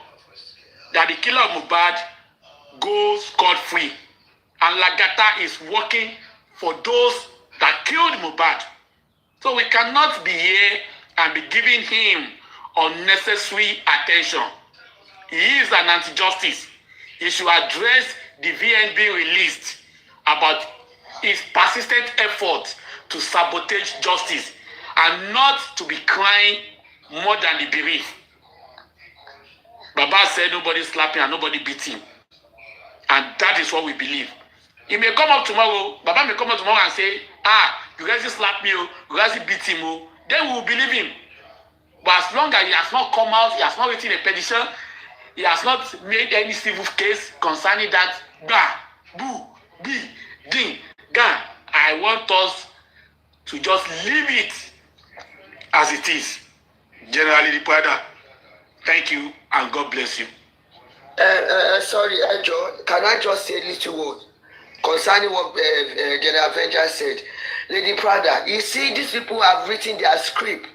that the killer of Mohbad goes scot-free. And Lagata is working for those that killed Mohbad. So we cannot be here and be giving him unnecessary attention. He is an anti-justice. He should address the VN being released about his persistent effort to sabotage justice and not to be crying more than the bereaved. Baba said nobody slapped him and nobody beat him. And that is what we believe. He may come up tomorrow, Baba may come up tomorrow and say, you guys slapped me, you guys beat him, then we will believe him. But as long as he has not come out, he has not written a petition, he has not made any civil case concerning that, I want us to just leave it as it is. General Pada, thank you and God bless you. Sorry, Joe, can I just say a little word concerning what General Avenger said? Lady Prada, you see, these people have written their script.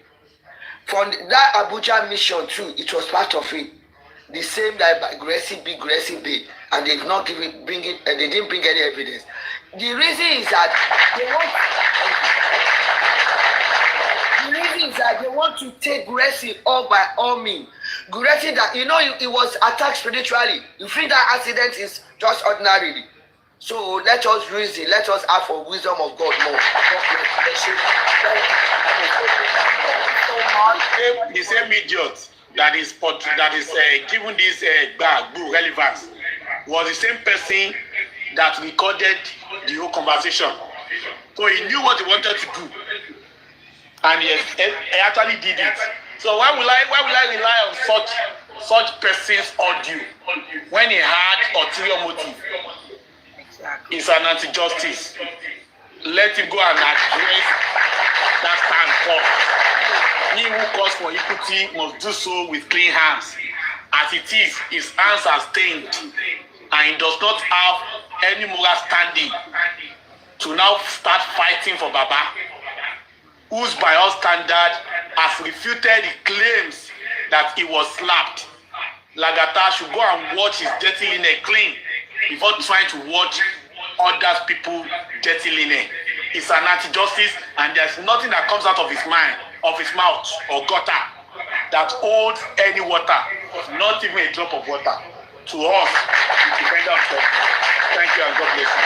For that Abuja mission too, it was part of it. The same that aggressive B, and they've not given, they didn't bring any evidence. The reason is that they want to take Gracie all by all means. Gracie, that it was attacked spiritually. You think that accident is just ordinarily. So let us use it. Let us ask for wisdom of God more. The same idiot that is given this relevance was the same person that recorded the whole conversation. So he knew what he wanted to do, and he actually did it. So why will I rely on such person's audio when he had ulterior motive? It's an anti-justice. Let him go and address that stand first. He who calls for equity must do so with clean hands. As it is, his hands are stained, and he does not have any moral standing to now start fighting for Baba, who's by all standard has refuted the claims that he was slapped. Lagata should go and watch his dirty linen clean before trying to watch other people dirty linen. It's an anti-justice, and there's nothing that comes out of his mind, of his mouth or gutter that holds any water, not even a drop of water. To us, the defender of God. Thank you and God bless you.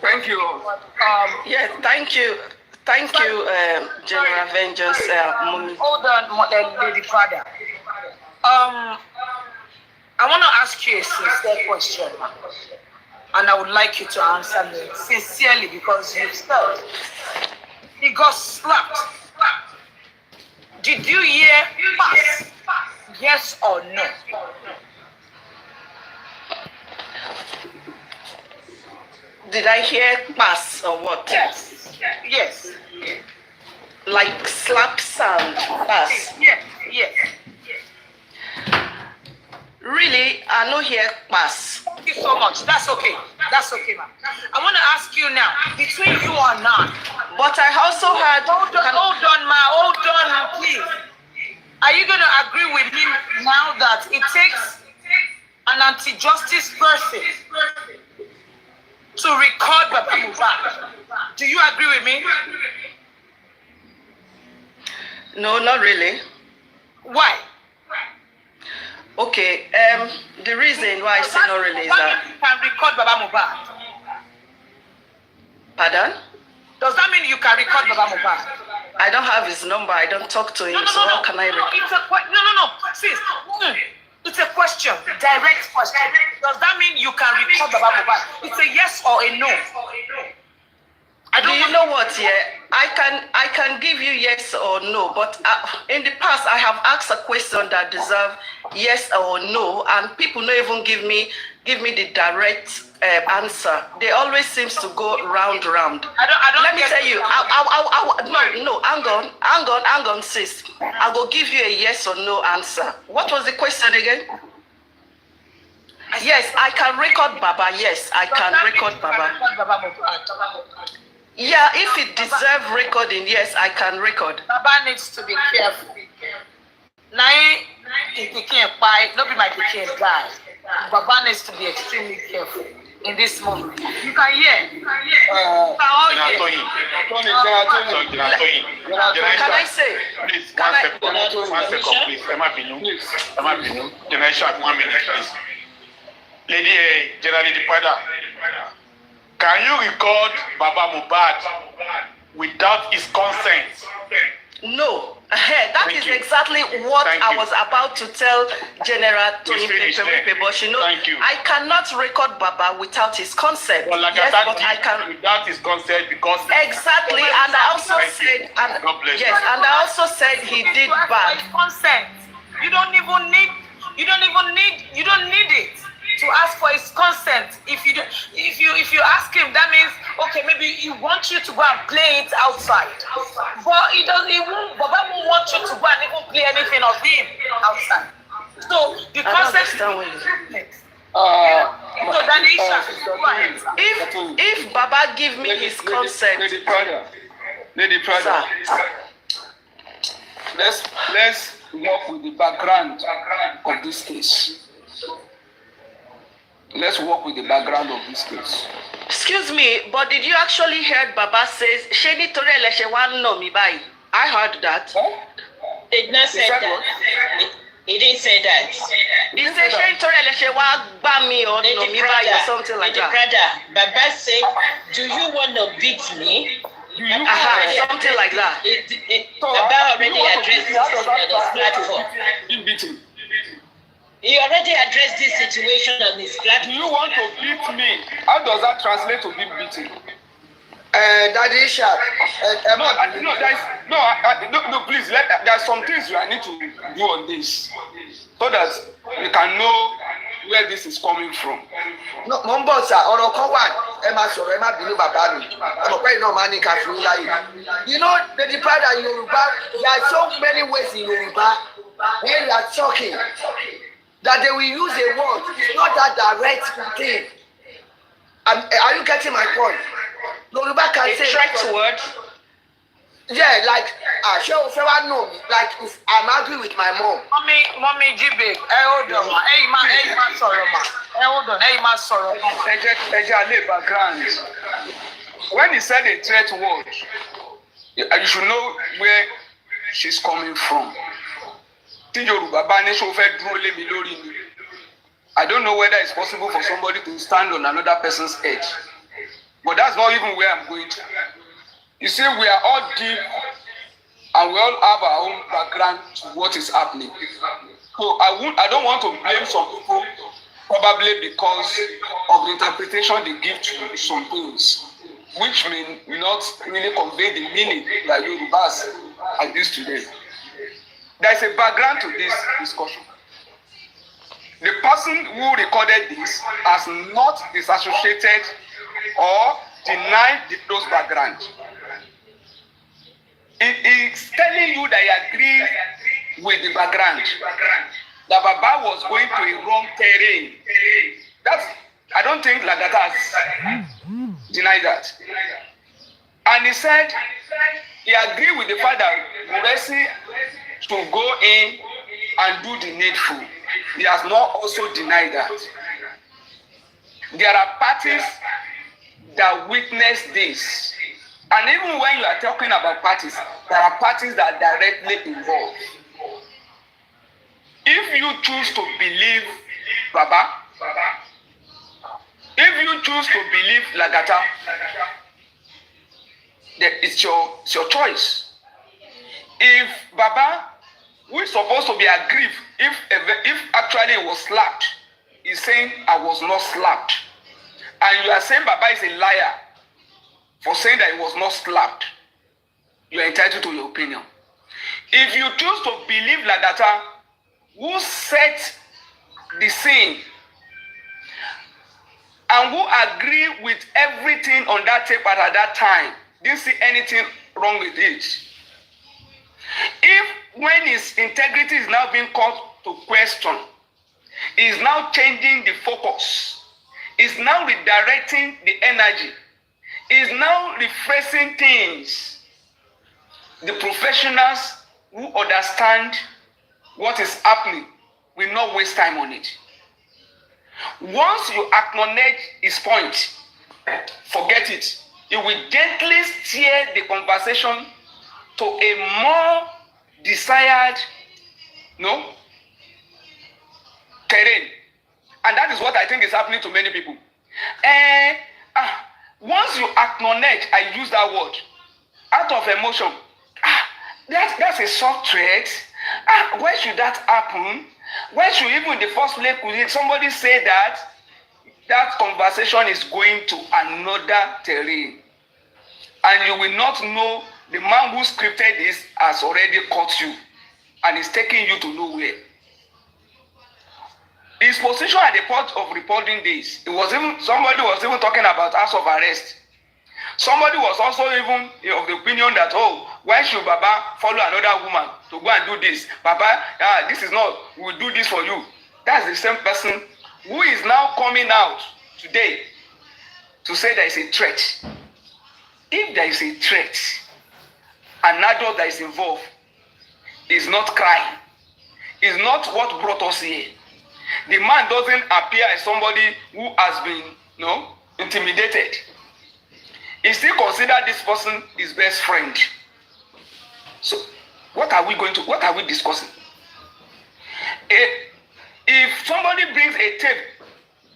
Thank you. Yes, thank you. Thank you, General Avengers. Hold on, Lady Prada. I want to ask you a sincere question, and I would like you to answer me sincerely, because you said he got slapped. Did you hear pass? Yes or no? Did I hear pass or what? Yes. Yes. Like slap sound, pass. Yes. Really, I no hear pass. Thank you so much. That's okay. That's okay, ma'am. I want to ask you now, between you and I. But I also heard. Hold on, ma. Hold on, please. Are you going to agree with me now that it takes an anti-justice person to record Baba Mohbad? Do you agree with me? No, not really. Why? Okay, the reason why I say not really is that... You can record Baba Mohbad? Pardon? Does that mean you can record Baba Mohbad? I don't have his number. I don't talk to him, so how can I record? No. Sis, it's a question, direct question. Does that mean you can record Baba Mohbad? It's a yes or a no. Do you know what? Yeah, I can give you yes or no, but in the past I have asked a question that deserve yes or no, and people don't even give me the direct answer. They always seems to go round. I don't. Let me tell you. Hang on, sis. I will give you a yes or no answer. What was the question again? Yes, I can record Baba. Yes, I can record Baba. Yeah, if it deserves recording, yes, I can record. Baba needs to be careful. Now, if he can't buy, not be my Pikin guy. Baba needs to be extremely careful in this moment. You can hear. Can I say? Please, Can I? one second, please. Emma Binu. Can I short 1 minute, please? Lady General Lady Pada, can you record Baba Mohbad without his consent? No. That is exactly what I was about to tell General Toyinprape, but you know, I cannot record Baba without his consent. Well, like yes, but I can without his consent because exactly, and I also said, and yes, and I also said he did bad. Consent. You don't need it to ask for his consent. If you ask him, that means okay, maybe he wants you to go and play it outside. But Baba won't want you to go and even play anything of him outside. So the consent is so that if Baba give me his consent, Lady Prada, let's work with the background of this case. Let's work with the background of this case. Excuse me, but did you actually hear Baba says, Sheni Tore Leshe wan no mi bai? I heard that. Did not say that. He didn't say that. He said Sheni Tore Leshe wan gba mi or no mi bai or something like that. Baba said, do you want to beat me? Something like that. Baba already addressed this on his platform. He already addressed this situation on his platform. Do you want to beat me? How does that translate to being beaten? Daddy Sharp. No, please. There are some things I need to do on this so that we can know where this is coming from. No, Mombosa, ọ̀rọ̀ kan wà, ẹ máa sọ̀rọ̀, ẹ má bínú bàbá mi. Ọmọ pé iná máa ní ká fún láyé. You know, the pride in Yoruba, there are so many ways in Yoruba when you are talking that they will use a word. It's not that direct thing. Are you getting my point? Yoruba can say direct word. Yeah, like ṣé o fẹ́ wá nù mí? Like if I'm angry with my mom. Mommy Jibe, hold on, ẹ má sọ̀rọ̀ ma. Hold on, ẹ má sọ̀rọ̀ ma. Ẹ jẹ́ alẹ́ background. When he said a threat word, you should know where she's coming from. Tí Yorùbá bá ní ṣó fẹ́ dúró lé mi lórí ni. I don't know whether it's possible for somebody to stand on another person's head. But that's not even where I'm going to. You see, we are all deep and we all have our own background to what is happening. So I don't want to blame some people probably because of the interpretation they give to some things, which may not really convey the meaning that Yorubas are used to them. There's a background to this discussion. The person who recorded this has not disassociated or denied the close background. It is telling you that he agrees with the background. That Baba was going to a wrong terrain. I don't think Lagata has denied that. And he said he agreed with the fact that Muresi should go in and do the needful. He has not also denied that. There are parties that witness this. And even when you are talking about parties, there are parties that are directly involved. If you choose to believe Baba, if you choose to believe Lagata, then it's your choice. If Baba, who is supposed to be aggrieved, if actually he was slapped, he's saying I was not slapped. And you are saying Baba is a liar for saying that he was not slapped, you are entitled to your opinion. If you choose to believe Lagata, who set the scene and who agree with everything on that tape at that time, didn't see anything wrong with it. If when his integrity is now being called to question, is now changing the focus, is now redirecting the energy, is now refreshing things. The professionals who understand what is happening will not waste time on it. Once you acknowledge his point, forget it. You will gently steer the conversation to a more desired, terrain. And that is what I think is happening to many people. Once you acknowledge, I use that word, out of emotion, that's a soft threat. Why should that happen? Why should even in the first place could somebody say that? That conversation is going to another terrain. And you will not know the man who scripted this has already caught you and is taking you to nowhere. His position at the point of reporting this, somebody was even talking about house of arrest. Somebody was also even of the opinion that, why should Baba follow another woman to go and do this? Baba, this is not, we will do this for you. That's the same person who is now coming out today to say there is a threat. If there is a threat, an adult that is involved is not crying, is not what brought us here. The man doesn't appear as somebody who has been, intimidated. He still considers this person his best friend. So, what are we discussing? If somebody brings a tape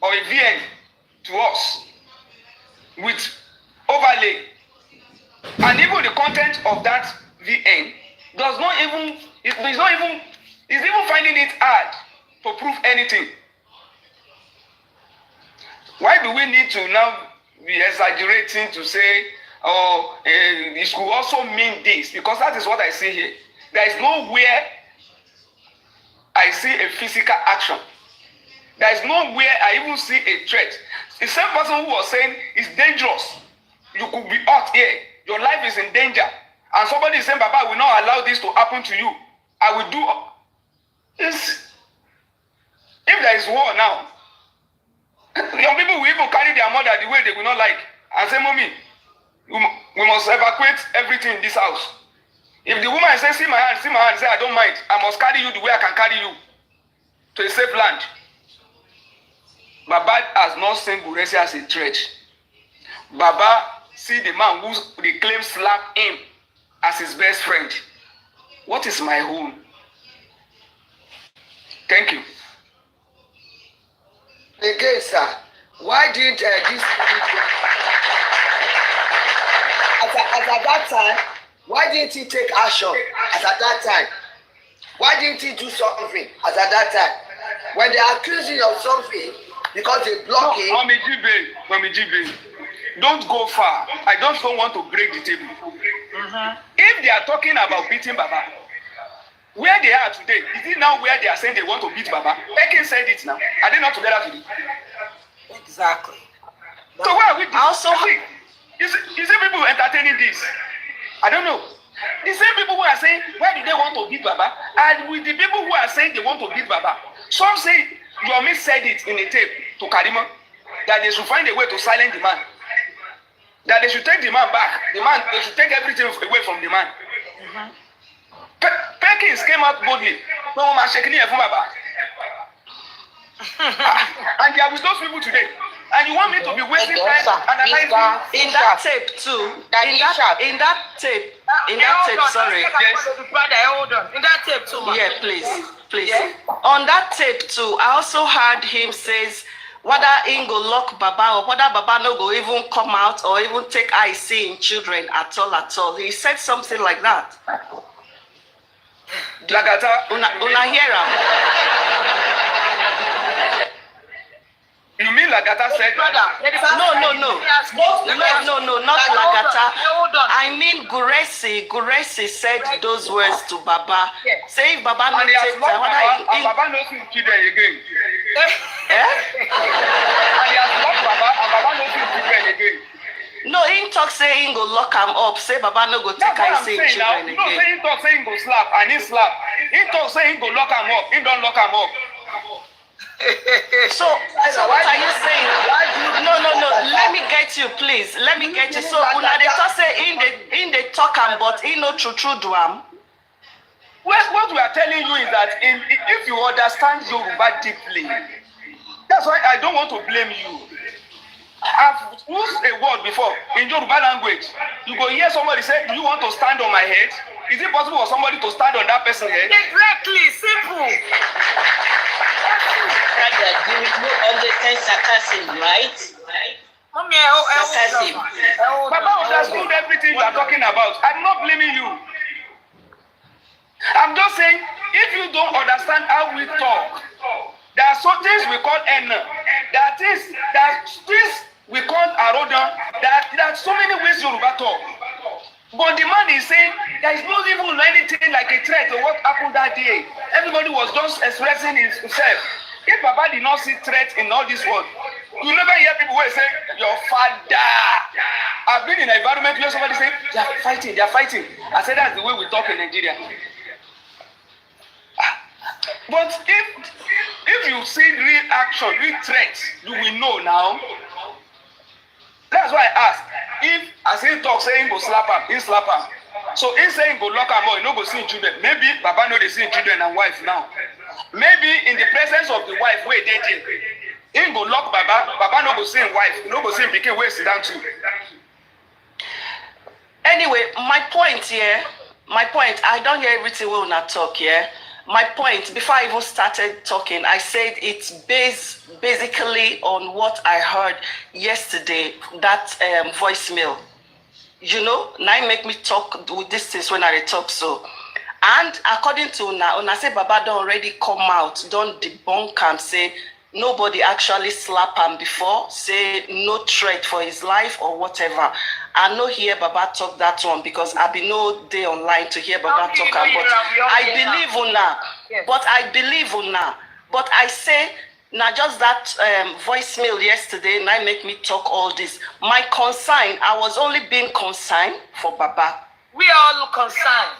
or a VN to us with overlay, and even the content of that VN is even finding it hard to prove anything. Why do we need to now be exaggerating to say, it could also mean this? Because that is what I see here. There is nowhere I see a physical action. There is nowhere I even see a threat. The same person who was saying it's dangerous. You could be out here. Your life is in danger. And somebody is saying, Baba, I will not allow this to happen to you. I will do this. If there is war now, young people will even carry their mother the way they will not like and say, Mommy, we must evacuate everything in this house. If the woman says, see my hand, say, I don't mind. I must carry you the way I can carry you to a safe land. Baba has not seen Buresi as a threat. Baba see the man who the claim slapped him as his best friend. What is my own? Thank you. Again, sir, why didn't this at that time? Why didn't he take action at that time? Why didn't he do something at that time? When they accuse you of something because they block him. Mami Jibe, don't go far. I don't want to break the table. If they are talking about beating Baba, where they are today, is it now where they are saying they want to beat Baba? Pekin said it now. Are they not together today? Exactly. So why are we? You see people entertaining this. I don't know. The same people who are saying, why do they want to beat Baba? And with the people who are saying they want to beat Baba, some say, Yomi said it in a tape to Karima, that they should find a way to silence the man. That they should take the man back. They should take everything away from the man. Perkins came out boldly. No man shaking here from Baba. And they are with those people today. And you want me to be wasting time analyzing in that tape too? In that tape, sorry. Yes. Hold on. In that tape too, yeah, please. Yeah. On that tape too, I also heard him says whether he go lock Baba or whether Baba no go even come out or even take IC in children at all. He said something like that. Lagata. Una hear him? You mean Lagata said that? No, not Lagata. I mean Guresi said those words to Baba. Yes. Say Baba no take time. And Baba no see children again. And he has locked Baba and Baba no see children again. No, he talk say he go lock him up. Say Baba no go take I say children again. No, say he talk say he go slap and he slap. He talk say he go lock him up. He don't lock him up. So what are you saying? No. Let me get you, please. Let me get you. So una dey talk say in the talk am, but in no true do am. Well, what we are telling you is that if you understand Yoruba deeply, that's why I don't want to blame you. I've used a word before in Yoruba language. You go hear somebody say, "Do you want to stand on my head?" Is it possible for somebody to stand on that person's head? Exactly, simple. You understand sarcasm, right? Mommy, Sarcasm. Baba understood everything you are talking about. I'm not blaming you. I'm just saying, if you don't understand how we talk, there are some things we call enna. There are things we call aroda. There are so many ways Yoruba talk. But the man is saying there is not even anything like a threat to what happened that day. Everybody was just expressing himself. If Baba did not see threat in all this world, you never hear people who say, "Your father." I've been in an environment where somebody say, they are fighting. I said, that's the way we talk in Nigeria. But if you see real action, real threats, you will know now. That's why I asked. If as he talk saying go slap him, he slap him. So he saying go lock him or he no go see children. Maybe Baba know they see children and wife now. Maybe in the presence of the wife where they did, he go lock Baba no go see him wife, no go see him pikin where sit down too. Anyway, my point, I don't hear everything we wanna talk here. My point, before I even started talking, I said it's basically on what I heard yesterday, that voicemail. You know, now make me talk with these things when I talk so. And according to Una say Baba don't already come out, don't debunk and say nobody actually slap him before, say no threat for his life or whatever. I no hear Baba talk that one because I be no day online to hear Baba talk, but I believe Una. But I believe Una. But I say now just that voicemail yesterday, now make me talk all this. My concern, I was only being concerned for Baba. We all concerned.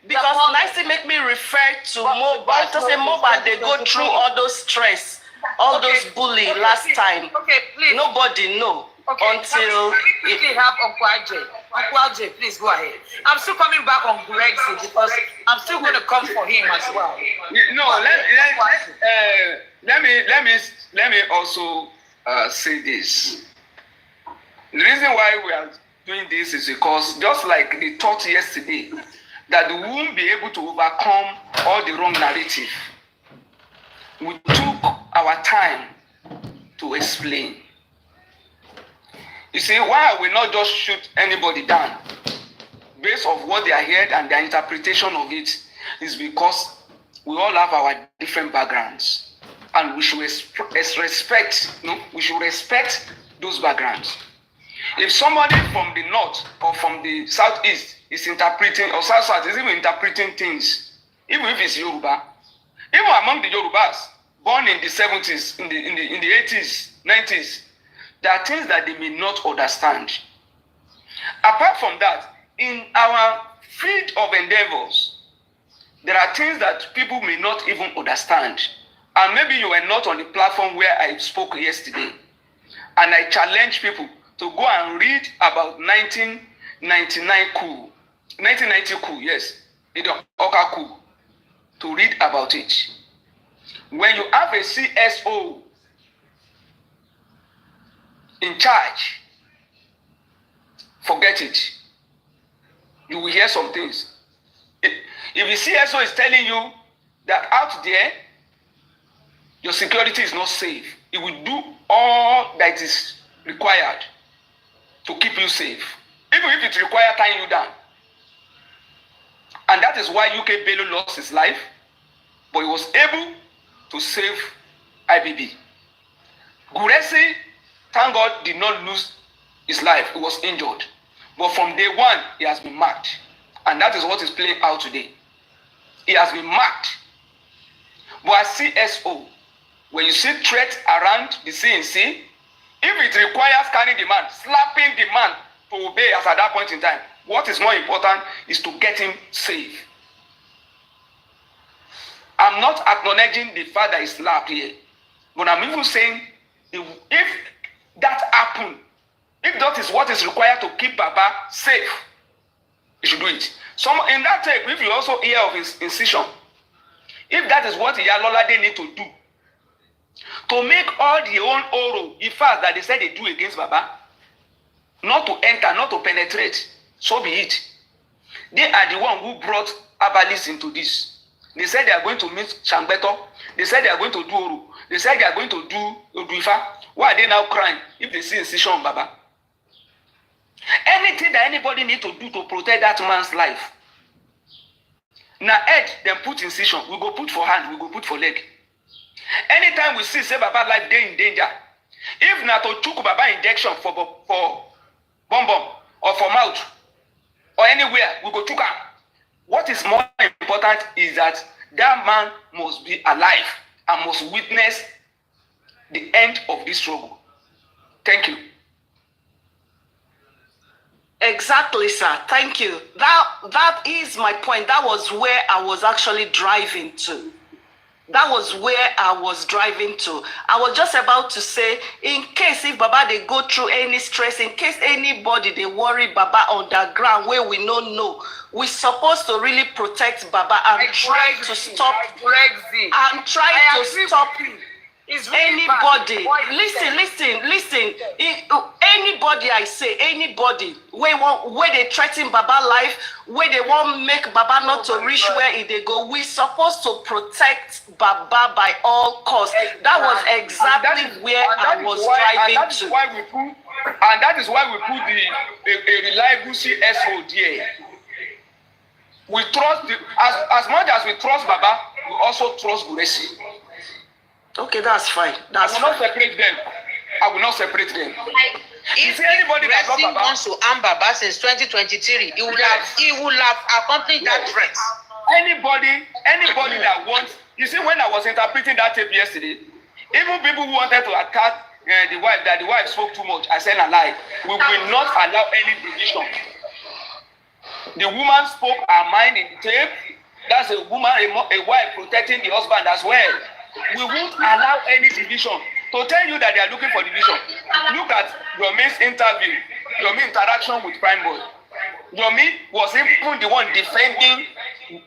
Because nicely make me refer to mobile. To say mobile, they go through all those stress, all those bully last time. Okay, please. Nobody know until we have Uncle Ajay. Uncle Ajay, please go ahead. I'm still coming back on Grexy because I'm still going to come for him as well. No, let me also say this. The reason why we are doing this is because just like they taught yesterday, that we won't be able to overcome all the wrong narrative. We took our time to explain. You see, why we not just shoot anybody down based on what they are heard and their interpretation of it is because we all have our different backgrounds and we should respect those backgrounds. If somebody from the north or from the southeast is interpreting, or south is even interpreting things, even if it's Yoruba, even among the Yorubas born in the 70s, in the 80s, 90s, there are things that they may not understand. Apart from that, in our field of endeavors, there are things that people may not even understand. And maybe you were not on the platform where I spoke yesterday. And I challenge people to go and read about 1999 coup. 1990 coup, yes. The Oka coup. To read about it. When you have a CSO in charge, forget it. You will hear some things. If the CSO is telling you that out there, your security is not safe, it will do all that is required to keep you safe, even if it requires tying you down. And that is why UK Bello lost his life, but he was able to save IBB. Guresi, thank God, did not lose his life. He was injured. But from day one, he has been marked. And that is what is playing out today. He has been marked. But as CSO, when you see threats around the CNC, if it requires carrying the man, slapping the man to obey as at that point in time, what is more important is to get him safe. I'm not acknowledging the fact that he slapped here. But I'm even saying, if that happened, if that is what is required to keep Baba safe, he should do it. In that tape, if you also hear of his incision, if that is what Iyalolade need to do, to make all the own oral effects that they said they do against Baba, not to enter, not to penetrate, so be it. They are the one who brought Abalis into this. They said they are going to meet Shangbeto. They said they are going to do Oru. They said they are going to do Oduifa. Why are they now crying if they see incision on Baba? Anything that anybody need to do to protect that man's life. Now head, then put incision. We go put for hand, we go put for leg. Anytime we see say Baba life dey in danger, if na to chook Baba injection for bum or for mouth or anywhere, we go chook am. What is more important is that that man must be alive and must witness the end of this struggle. Thank you. Exactly, sir. Thank you. That is my point. That was where I was actually driving to. That was where I was driving to. I was just about to say, in case if Baba they go through any stress, in case anybody they worry Baba underground where we don't know, we supposed to really protect Baba and try to stop. And try to stop anybody. Listen. Anybody I say, anybody where they threaten Baba life, where they want make Baba not to reach where they go, we supposed to protect Baba by all costs. That was exactly where I was driving to. And that is why we put a reliable CSO there. We trust as much as we trust Baba, we also trust Guresi. Okay, that's fine. I will not separate them. I will not separate them. If anybody wants to harm Baba since 2023, he will have accomplished that threat. Anybody that wants, you see, when I was interpreting that tape yesterday, even people who wanted to attack the wife, that the wife spoke too much, I said a lie. We will not allow any division. The woman spoke her mind in the tape. That's a woman, a wife protecting the husband as well. We won't allow any division. To tell you that they are looking for division, look at Yomi's interview, Yomi's interaction with Prime Boy. Yomi was even the one defending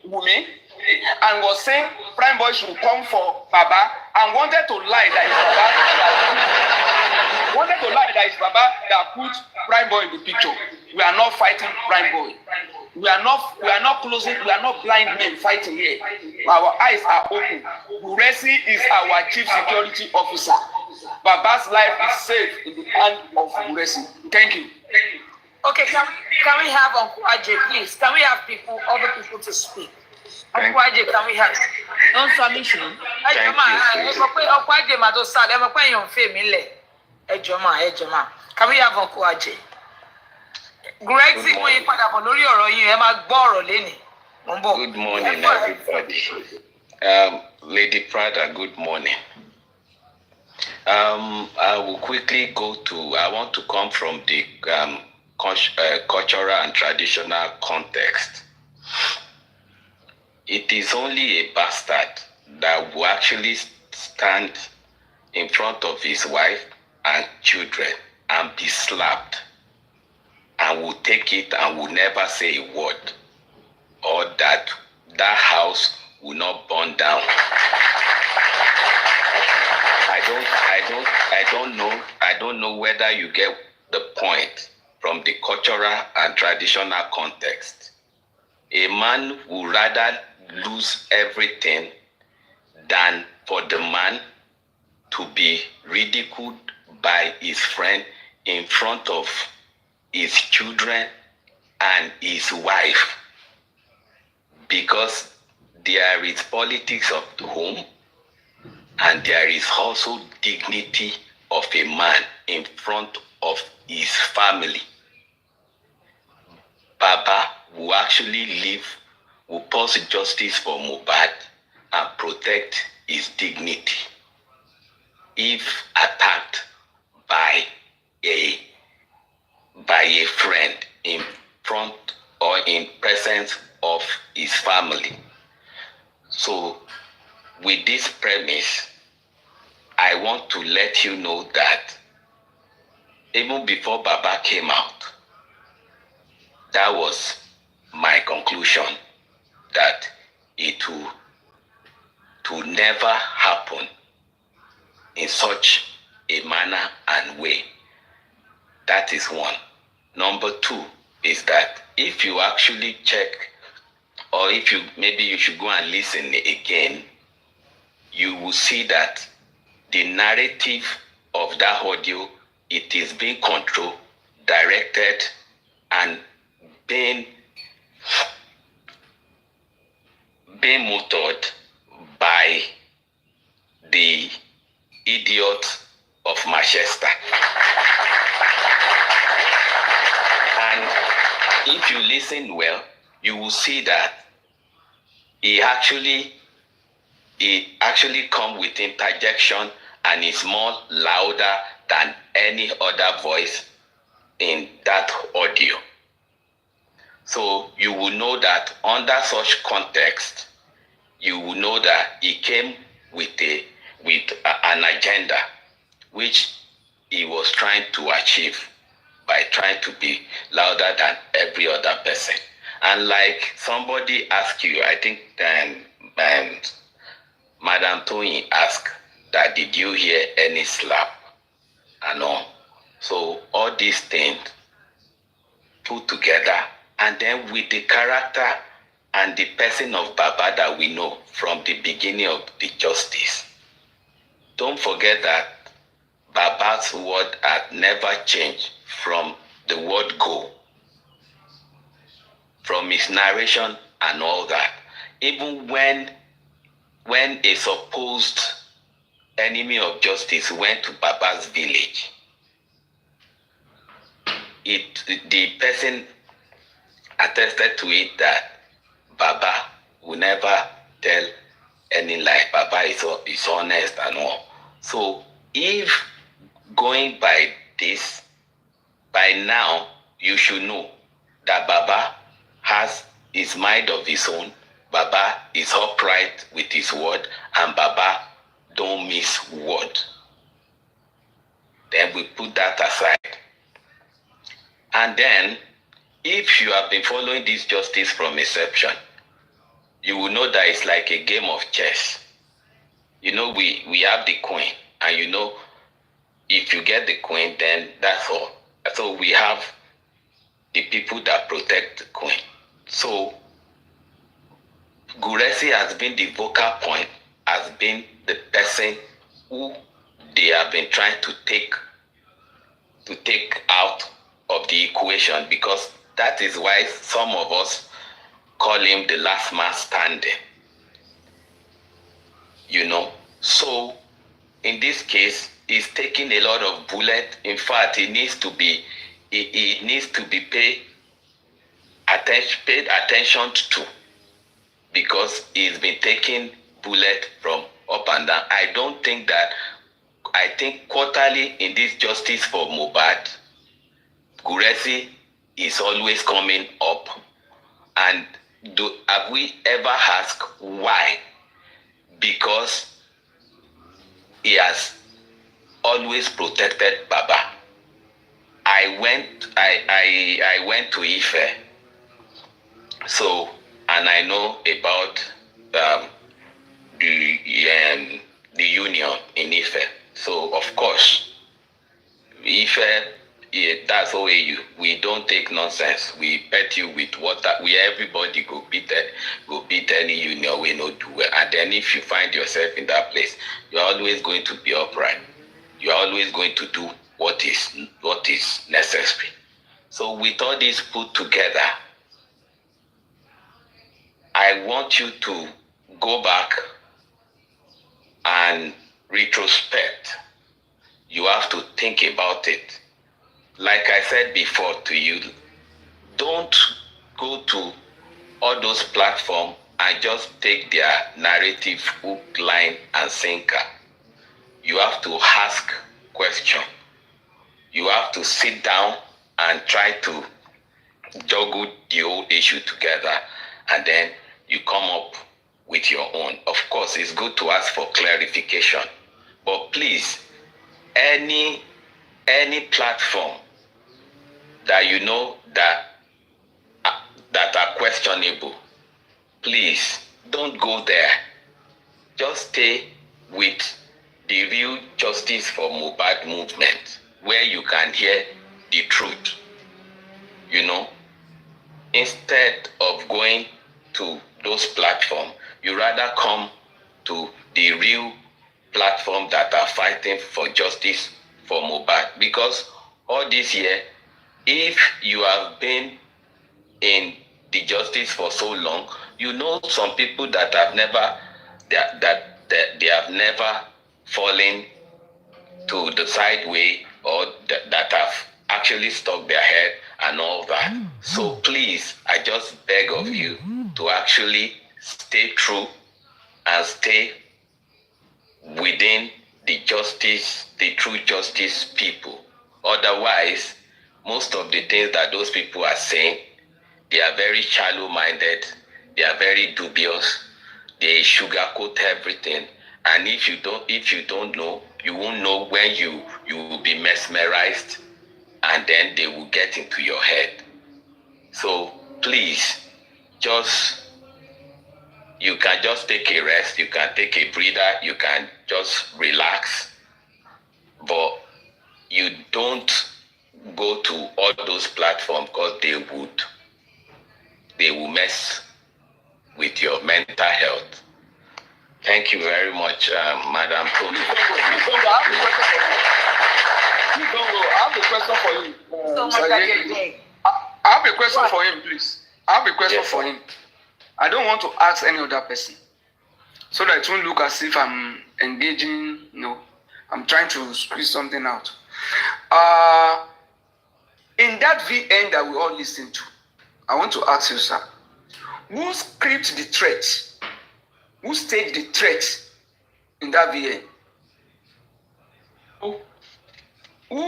Wumi and was saying Prime Boy should come for Baba and wanted to lie that it's Baba that put Prime Boy in the picture. We are not fighting Prime Boy. We are not closing, we are not blind men fighting here. Our eyes are open. Guresi is our chief security officer. Baba's life is safe in the hand of Guresi. Thank you. Okay, can we have Uncle Ajay, please? Can we have other people to speak? Uncle Ajay, can we have? On submission. Uncle Ajay, can we have Uncle Ajay? Greg, good morning, everybody. Lady Prada, good morning. I will quickly I want to come from the cultural and traditional context. It is only a bastard that will actually stand in front of his wife and children and be slapped, and will take it and will never say a word, or that house will not burn down. I don't know whether you get the point from the cultural and traditional context. A man would rather lose everything than for the man to be ridiculed by his friend in front of his children and his wife, because there is politics of the home and there is also dignity of a man in front of his family. Baba will actually will pursue justice for Mohbad and protect his dignity if attacked by a friend in front or in presence of his family. So with this premise, I want to let you know that even before Baba came out, that was my conclusion, that it will never happen in such a manner and way. That is one. Number two is that if you actually check, or if you, maybe you should go and listen again, you will see that the narrative of that audio, it is being controlled, directed, and being motored by the idiot of Manchester. And if you listen well, you will see that he actually come with interjection and is more louder than any other voice in that audio. So you will know that under such context, you will know that he came with an agenda which he was trying to achieve by trying to be louder than every other person. And like somebody asked you, I think Madam Toyin asked that, did you hear any slap? And all. So all these things put together, and then with the character and the person of Baba that we know from the beginning of the justice. Don't forget that Baba's word had never changed from the word go, from his narration and all that. Even when a supposed enemy of justice went to Baba's village, the person attested to it that Baba will never tell any lie. Baba is honest and all. So if going by this, by now you should know that Baba has his mind of his own. Baba is upright with his word, and Baba don't miss word. Then we put that aside. And then, if you have been following this justice from inception, you will know that it's like a game of chess. You know, we have the queen, and you know, if you get the queen, then that's all. So we have the people that protect the queen. So Guresi has been the vocal point, has been the person who they have been trying to take out of the equation, because that is why some of us call him the last man standing. You know, so in this case, he's taking a lot of bullet. In fact, he needs to be paid attention to, because he's been taking bullet from up and down. I think quarterly in this justice for Mohbad, Guresi is always coming up. And have we ever asked why? Because he has always protected Baba. I went to Ife, so, and I know about the union in Ife. So of course, Ife, that's OAU. We don't take nonsense. We bet you with water. Everybody go beat any union we no do well. And then if you find yourself in that place, you're always going to be upright. You're always going to do what is necessary. So with all this put together, I want you to go back and retrospect. You have to think about it. Like I said before to you, don't go to all those platforms and just take their narrative hook, line, and sinker. You have to ask questions. You have to sit down and try to juggle the whole issue together, and then you come up with your own. Of course, it's good to ask for clarification, but please, any platform that you know that are questionable, please don't go there. Just stay with the real Justice for Mohbad movement, where you can hear the truth. You know, instead of going to those platforms, you rather come to the real platform that are fighting for justice for Mohbad. Because all this year, if you have been in the justice for so long, you know some people that have never they have never fallen to the side way, or that have actually stuck their head and all that. So please, I just beg of you to actually stay true and stay within the justice, the true justice people. Otherwise, most of the things that those people are saying, they are very shallow-minded, they are very dubious, they sugarcoat everything. And if you don't know, you won't know when you will be mesmerized, and then they will get into your head. So please, you can just take a rest, you can take a breather, you can just relax, but you don't go to all those platforms, because they will mess with your mental health. Thank you very much, Madam Tony. I have a question for you. I have a question for him, please. I have a question for him. I don't want to ask any other person, so that it won't look as if I'm engaging. No, I'm trying to squeeze something out. In that VN that we all listen to, I want to ask you, sir, who scripted the threat? Who staged the threat in that VN? Who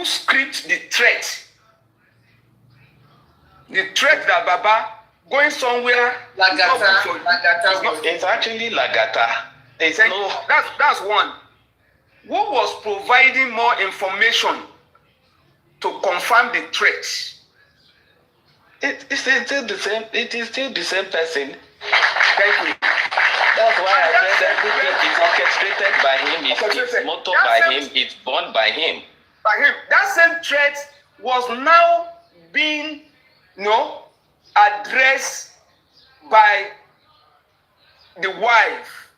scripted the threat? The threat that Baba going somewhere. Lagata. It's actually Lagata. That's one. Who was providing more information to confirm the threat? It's still the same. It is still the same person. Thank you. That's why I said everything is orchestrated by him. It's motored by him. It's born by him. By him. That same threat was now being, addressed by the wife,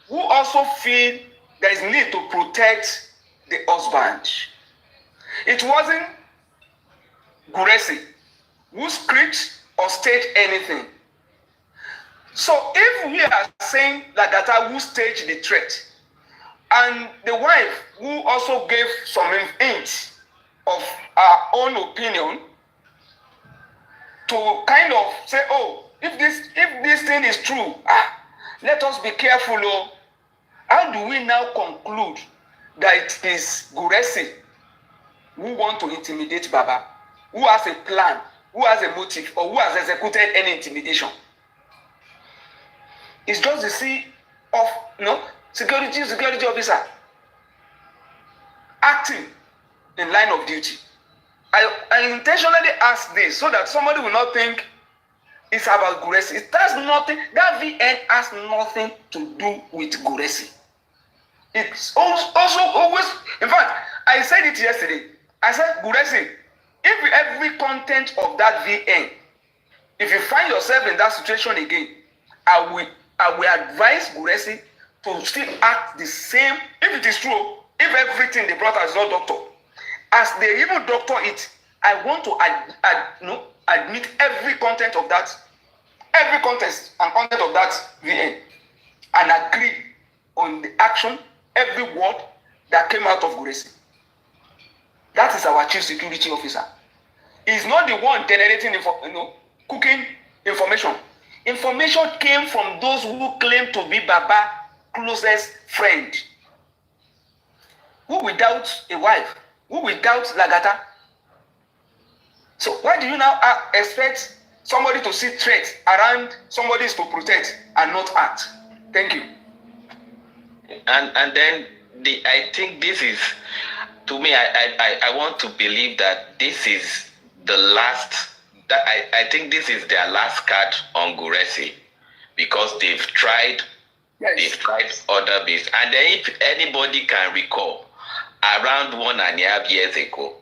who also feel there is need to protect the husband. It wasn't Guresi who script or staged anything. So if we are saying Lagata who staged the threat, and the wife who also gave some hints of her own opinion to kind of say, oh, if this thing is true, let us be careful. Oh. How do we now conclude that it is Guresi who want to intimidate Baba, who has a plan, who has a motive, or who has executed any intimidation? It's just the C of security officer acting in line of duty. I intentionally ask this so that somebody will not think it's about Guresi. It has nothing. That VN has nothing to do with Guresi. It's also always. In fact, I said it yesterday. I said, Guresi, if every content of that VN, if you find yourself in that situation again, I will advise Guresi to still act the same. If it is true, if everything they brought as not doctor, as they even doctor it, I want to admit every content of that, every context and content of that VN, and agree on the action, every word that came out of Guresi. That is our chief security officer. He's not the one generating cooking information. Information came from those who claim to be Baba's closest friend. Who without a wife? Who without Lagata? So why do you now expect somebody to see threats around somebody to protect and not act? Thank you. And then I think this is, to me, I want to believe that this is the last, that I think this is their last card on Guresi, because they've tried other bits. And then if anybody can recall, around 1.5 years ago,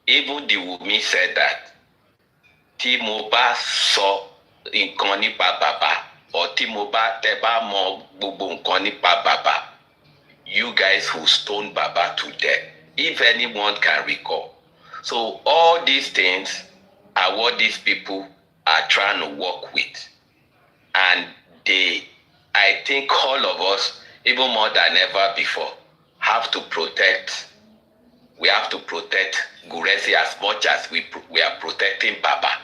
even the Wumi said that Timoba saw in Konipa Baba, or Timoba Teba Mo Bubu Konipa Baba, you guys who stoned Baba to death, if anyone can recall. So all these things are what these people are trying to work with. And I think all of us, even more than ever before, have to protect. We have to protect Guresi as much as we are protecting Baba.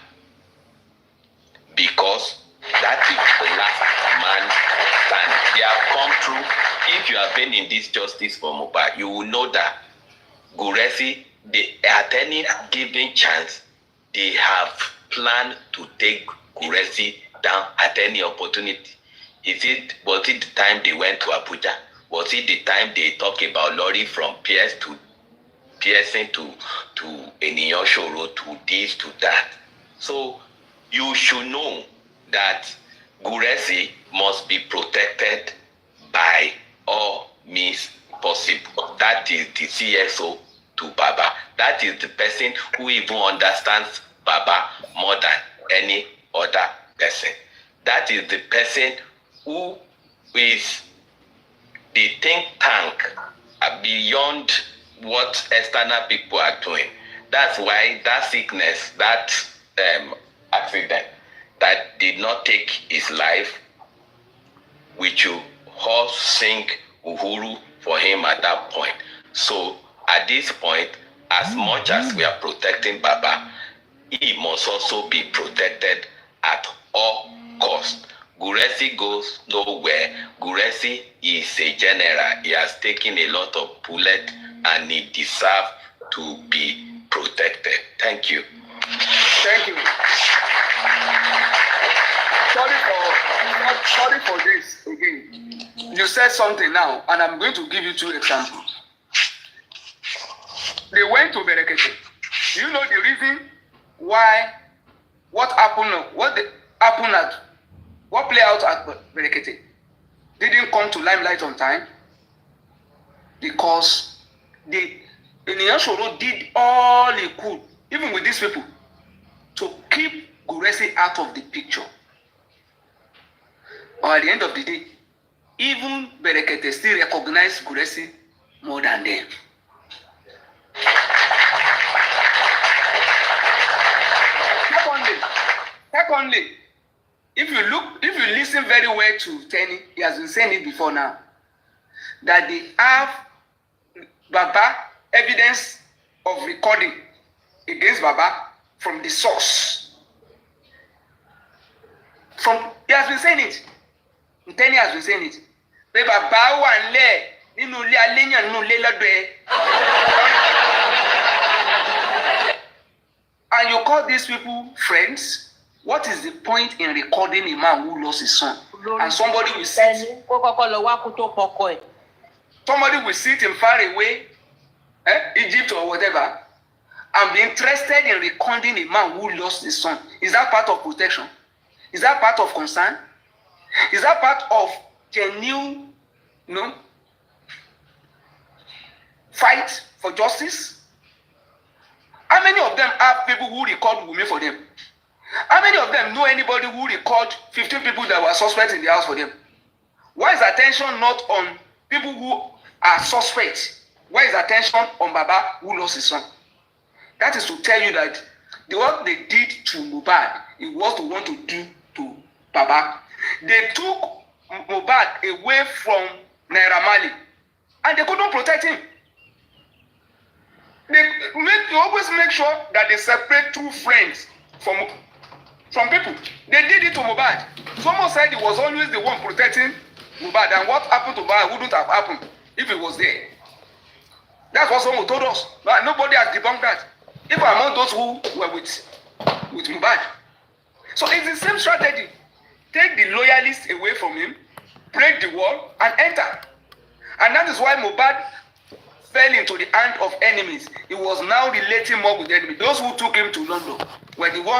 Because that is the last man stand. They have come through. If you have been in this justice for Mohbad, you will know that Guresi, at any given chance, they have planned to take Guresi down at any opportunity. Was it the time they went to Abuja? Was it the time they talked about Lori from piercing to Eniyan Shoro, to this, to that? So you should know that Guresi must be protected by all means possible. That is the CSO to Baba. That is the person who even understands Baba more than any other person. That is the person who is the think tank beyond what external people are doing. That's why that sickness, that accident that did not take his life, we should all sing Uhuru for him at that point. So at this point, as much as we are protecting Baba, he must also be protected at all costs. Guresi goes nowhere. Guresi is a general. He has taken a lot of bullets and he deserves to be protected. Thank you. Thank you. Sorry for this again. You said something now, and I'm going to give you 2 examples. They went to Berekete. Do you know the reason why? What played out at Berekete didn't come to limelight on time? Because Eniyan Shoro did all he could, even with these people, to keep Guresi out of the picture. Or at the end of the day, even Berekete still recognized Guresi more than them. Secondly, if you listen very well to Tenny, he has been saying it before now, that they have Baba evidence of recording against Baba from the source. He has been saying it. Tenny has been saying it. Pé Baba wà nílẹ̀ nínú ilé aléyàn nínú ilé lọ́dọ̀ ẹ̀. And you call these people friends? What is the point in recording a man who lost his son? And somebody will sit. Somebody will sit in far away, Egypt or whatever, and be interested in recording a man who lost his son. Is that part of protection? Is that part of concern? Is that part of genuine, fight for justice? How many of them have people who record Wumi for them? How many of them know anybody who record 15 people that were suspects in the house for them? Why is attention not on people who are suspects? Why is attention on Baba who lost his son? That is to tell you that what they did to Mohbad, it was to want to do to Baba. They took Mohbad away from Naira Marley and they couldn't protect him. They always make sure that they separate true friends from people. They did it to Mohbad. Someone said he was always the one protecting Mohbad, and what happened to Mohbad wouldn't have happened if he was there. That's what someone told us. But nobody has debunked that. Even among those who were with Mohbad. So it's the same strategy. Take the loyalists away from him break the wall, and enter. And that is why Mohbad fell into the hand of enemies. He was now relating more with enemies. Those who took him to London were the ones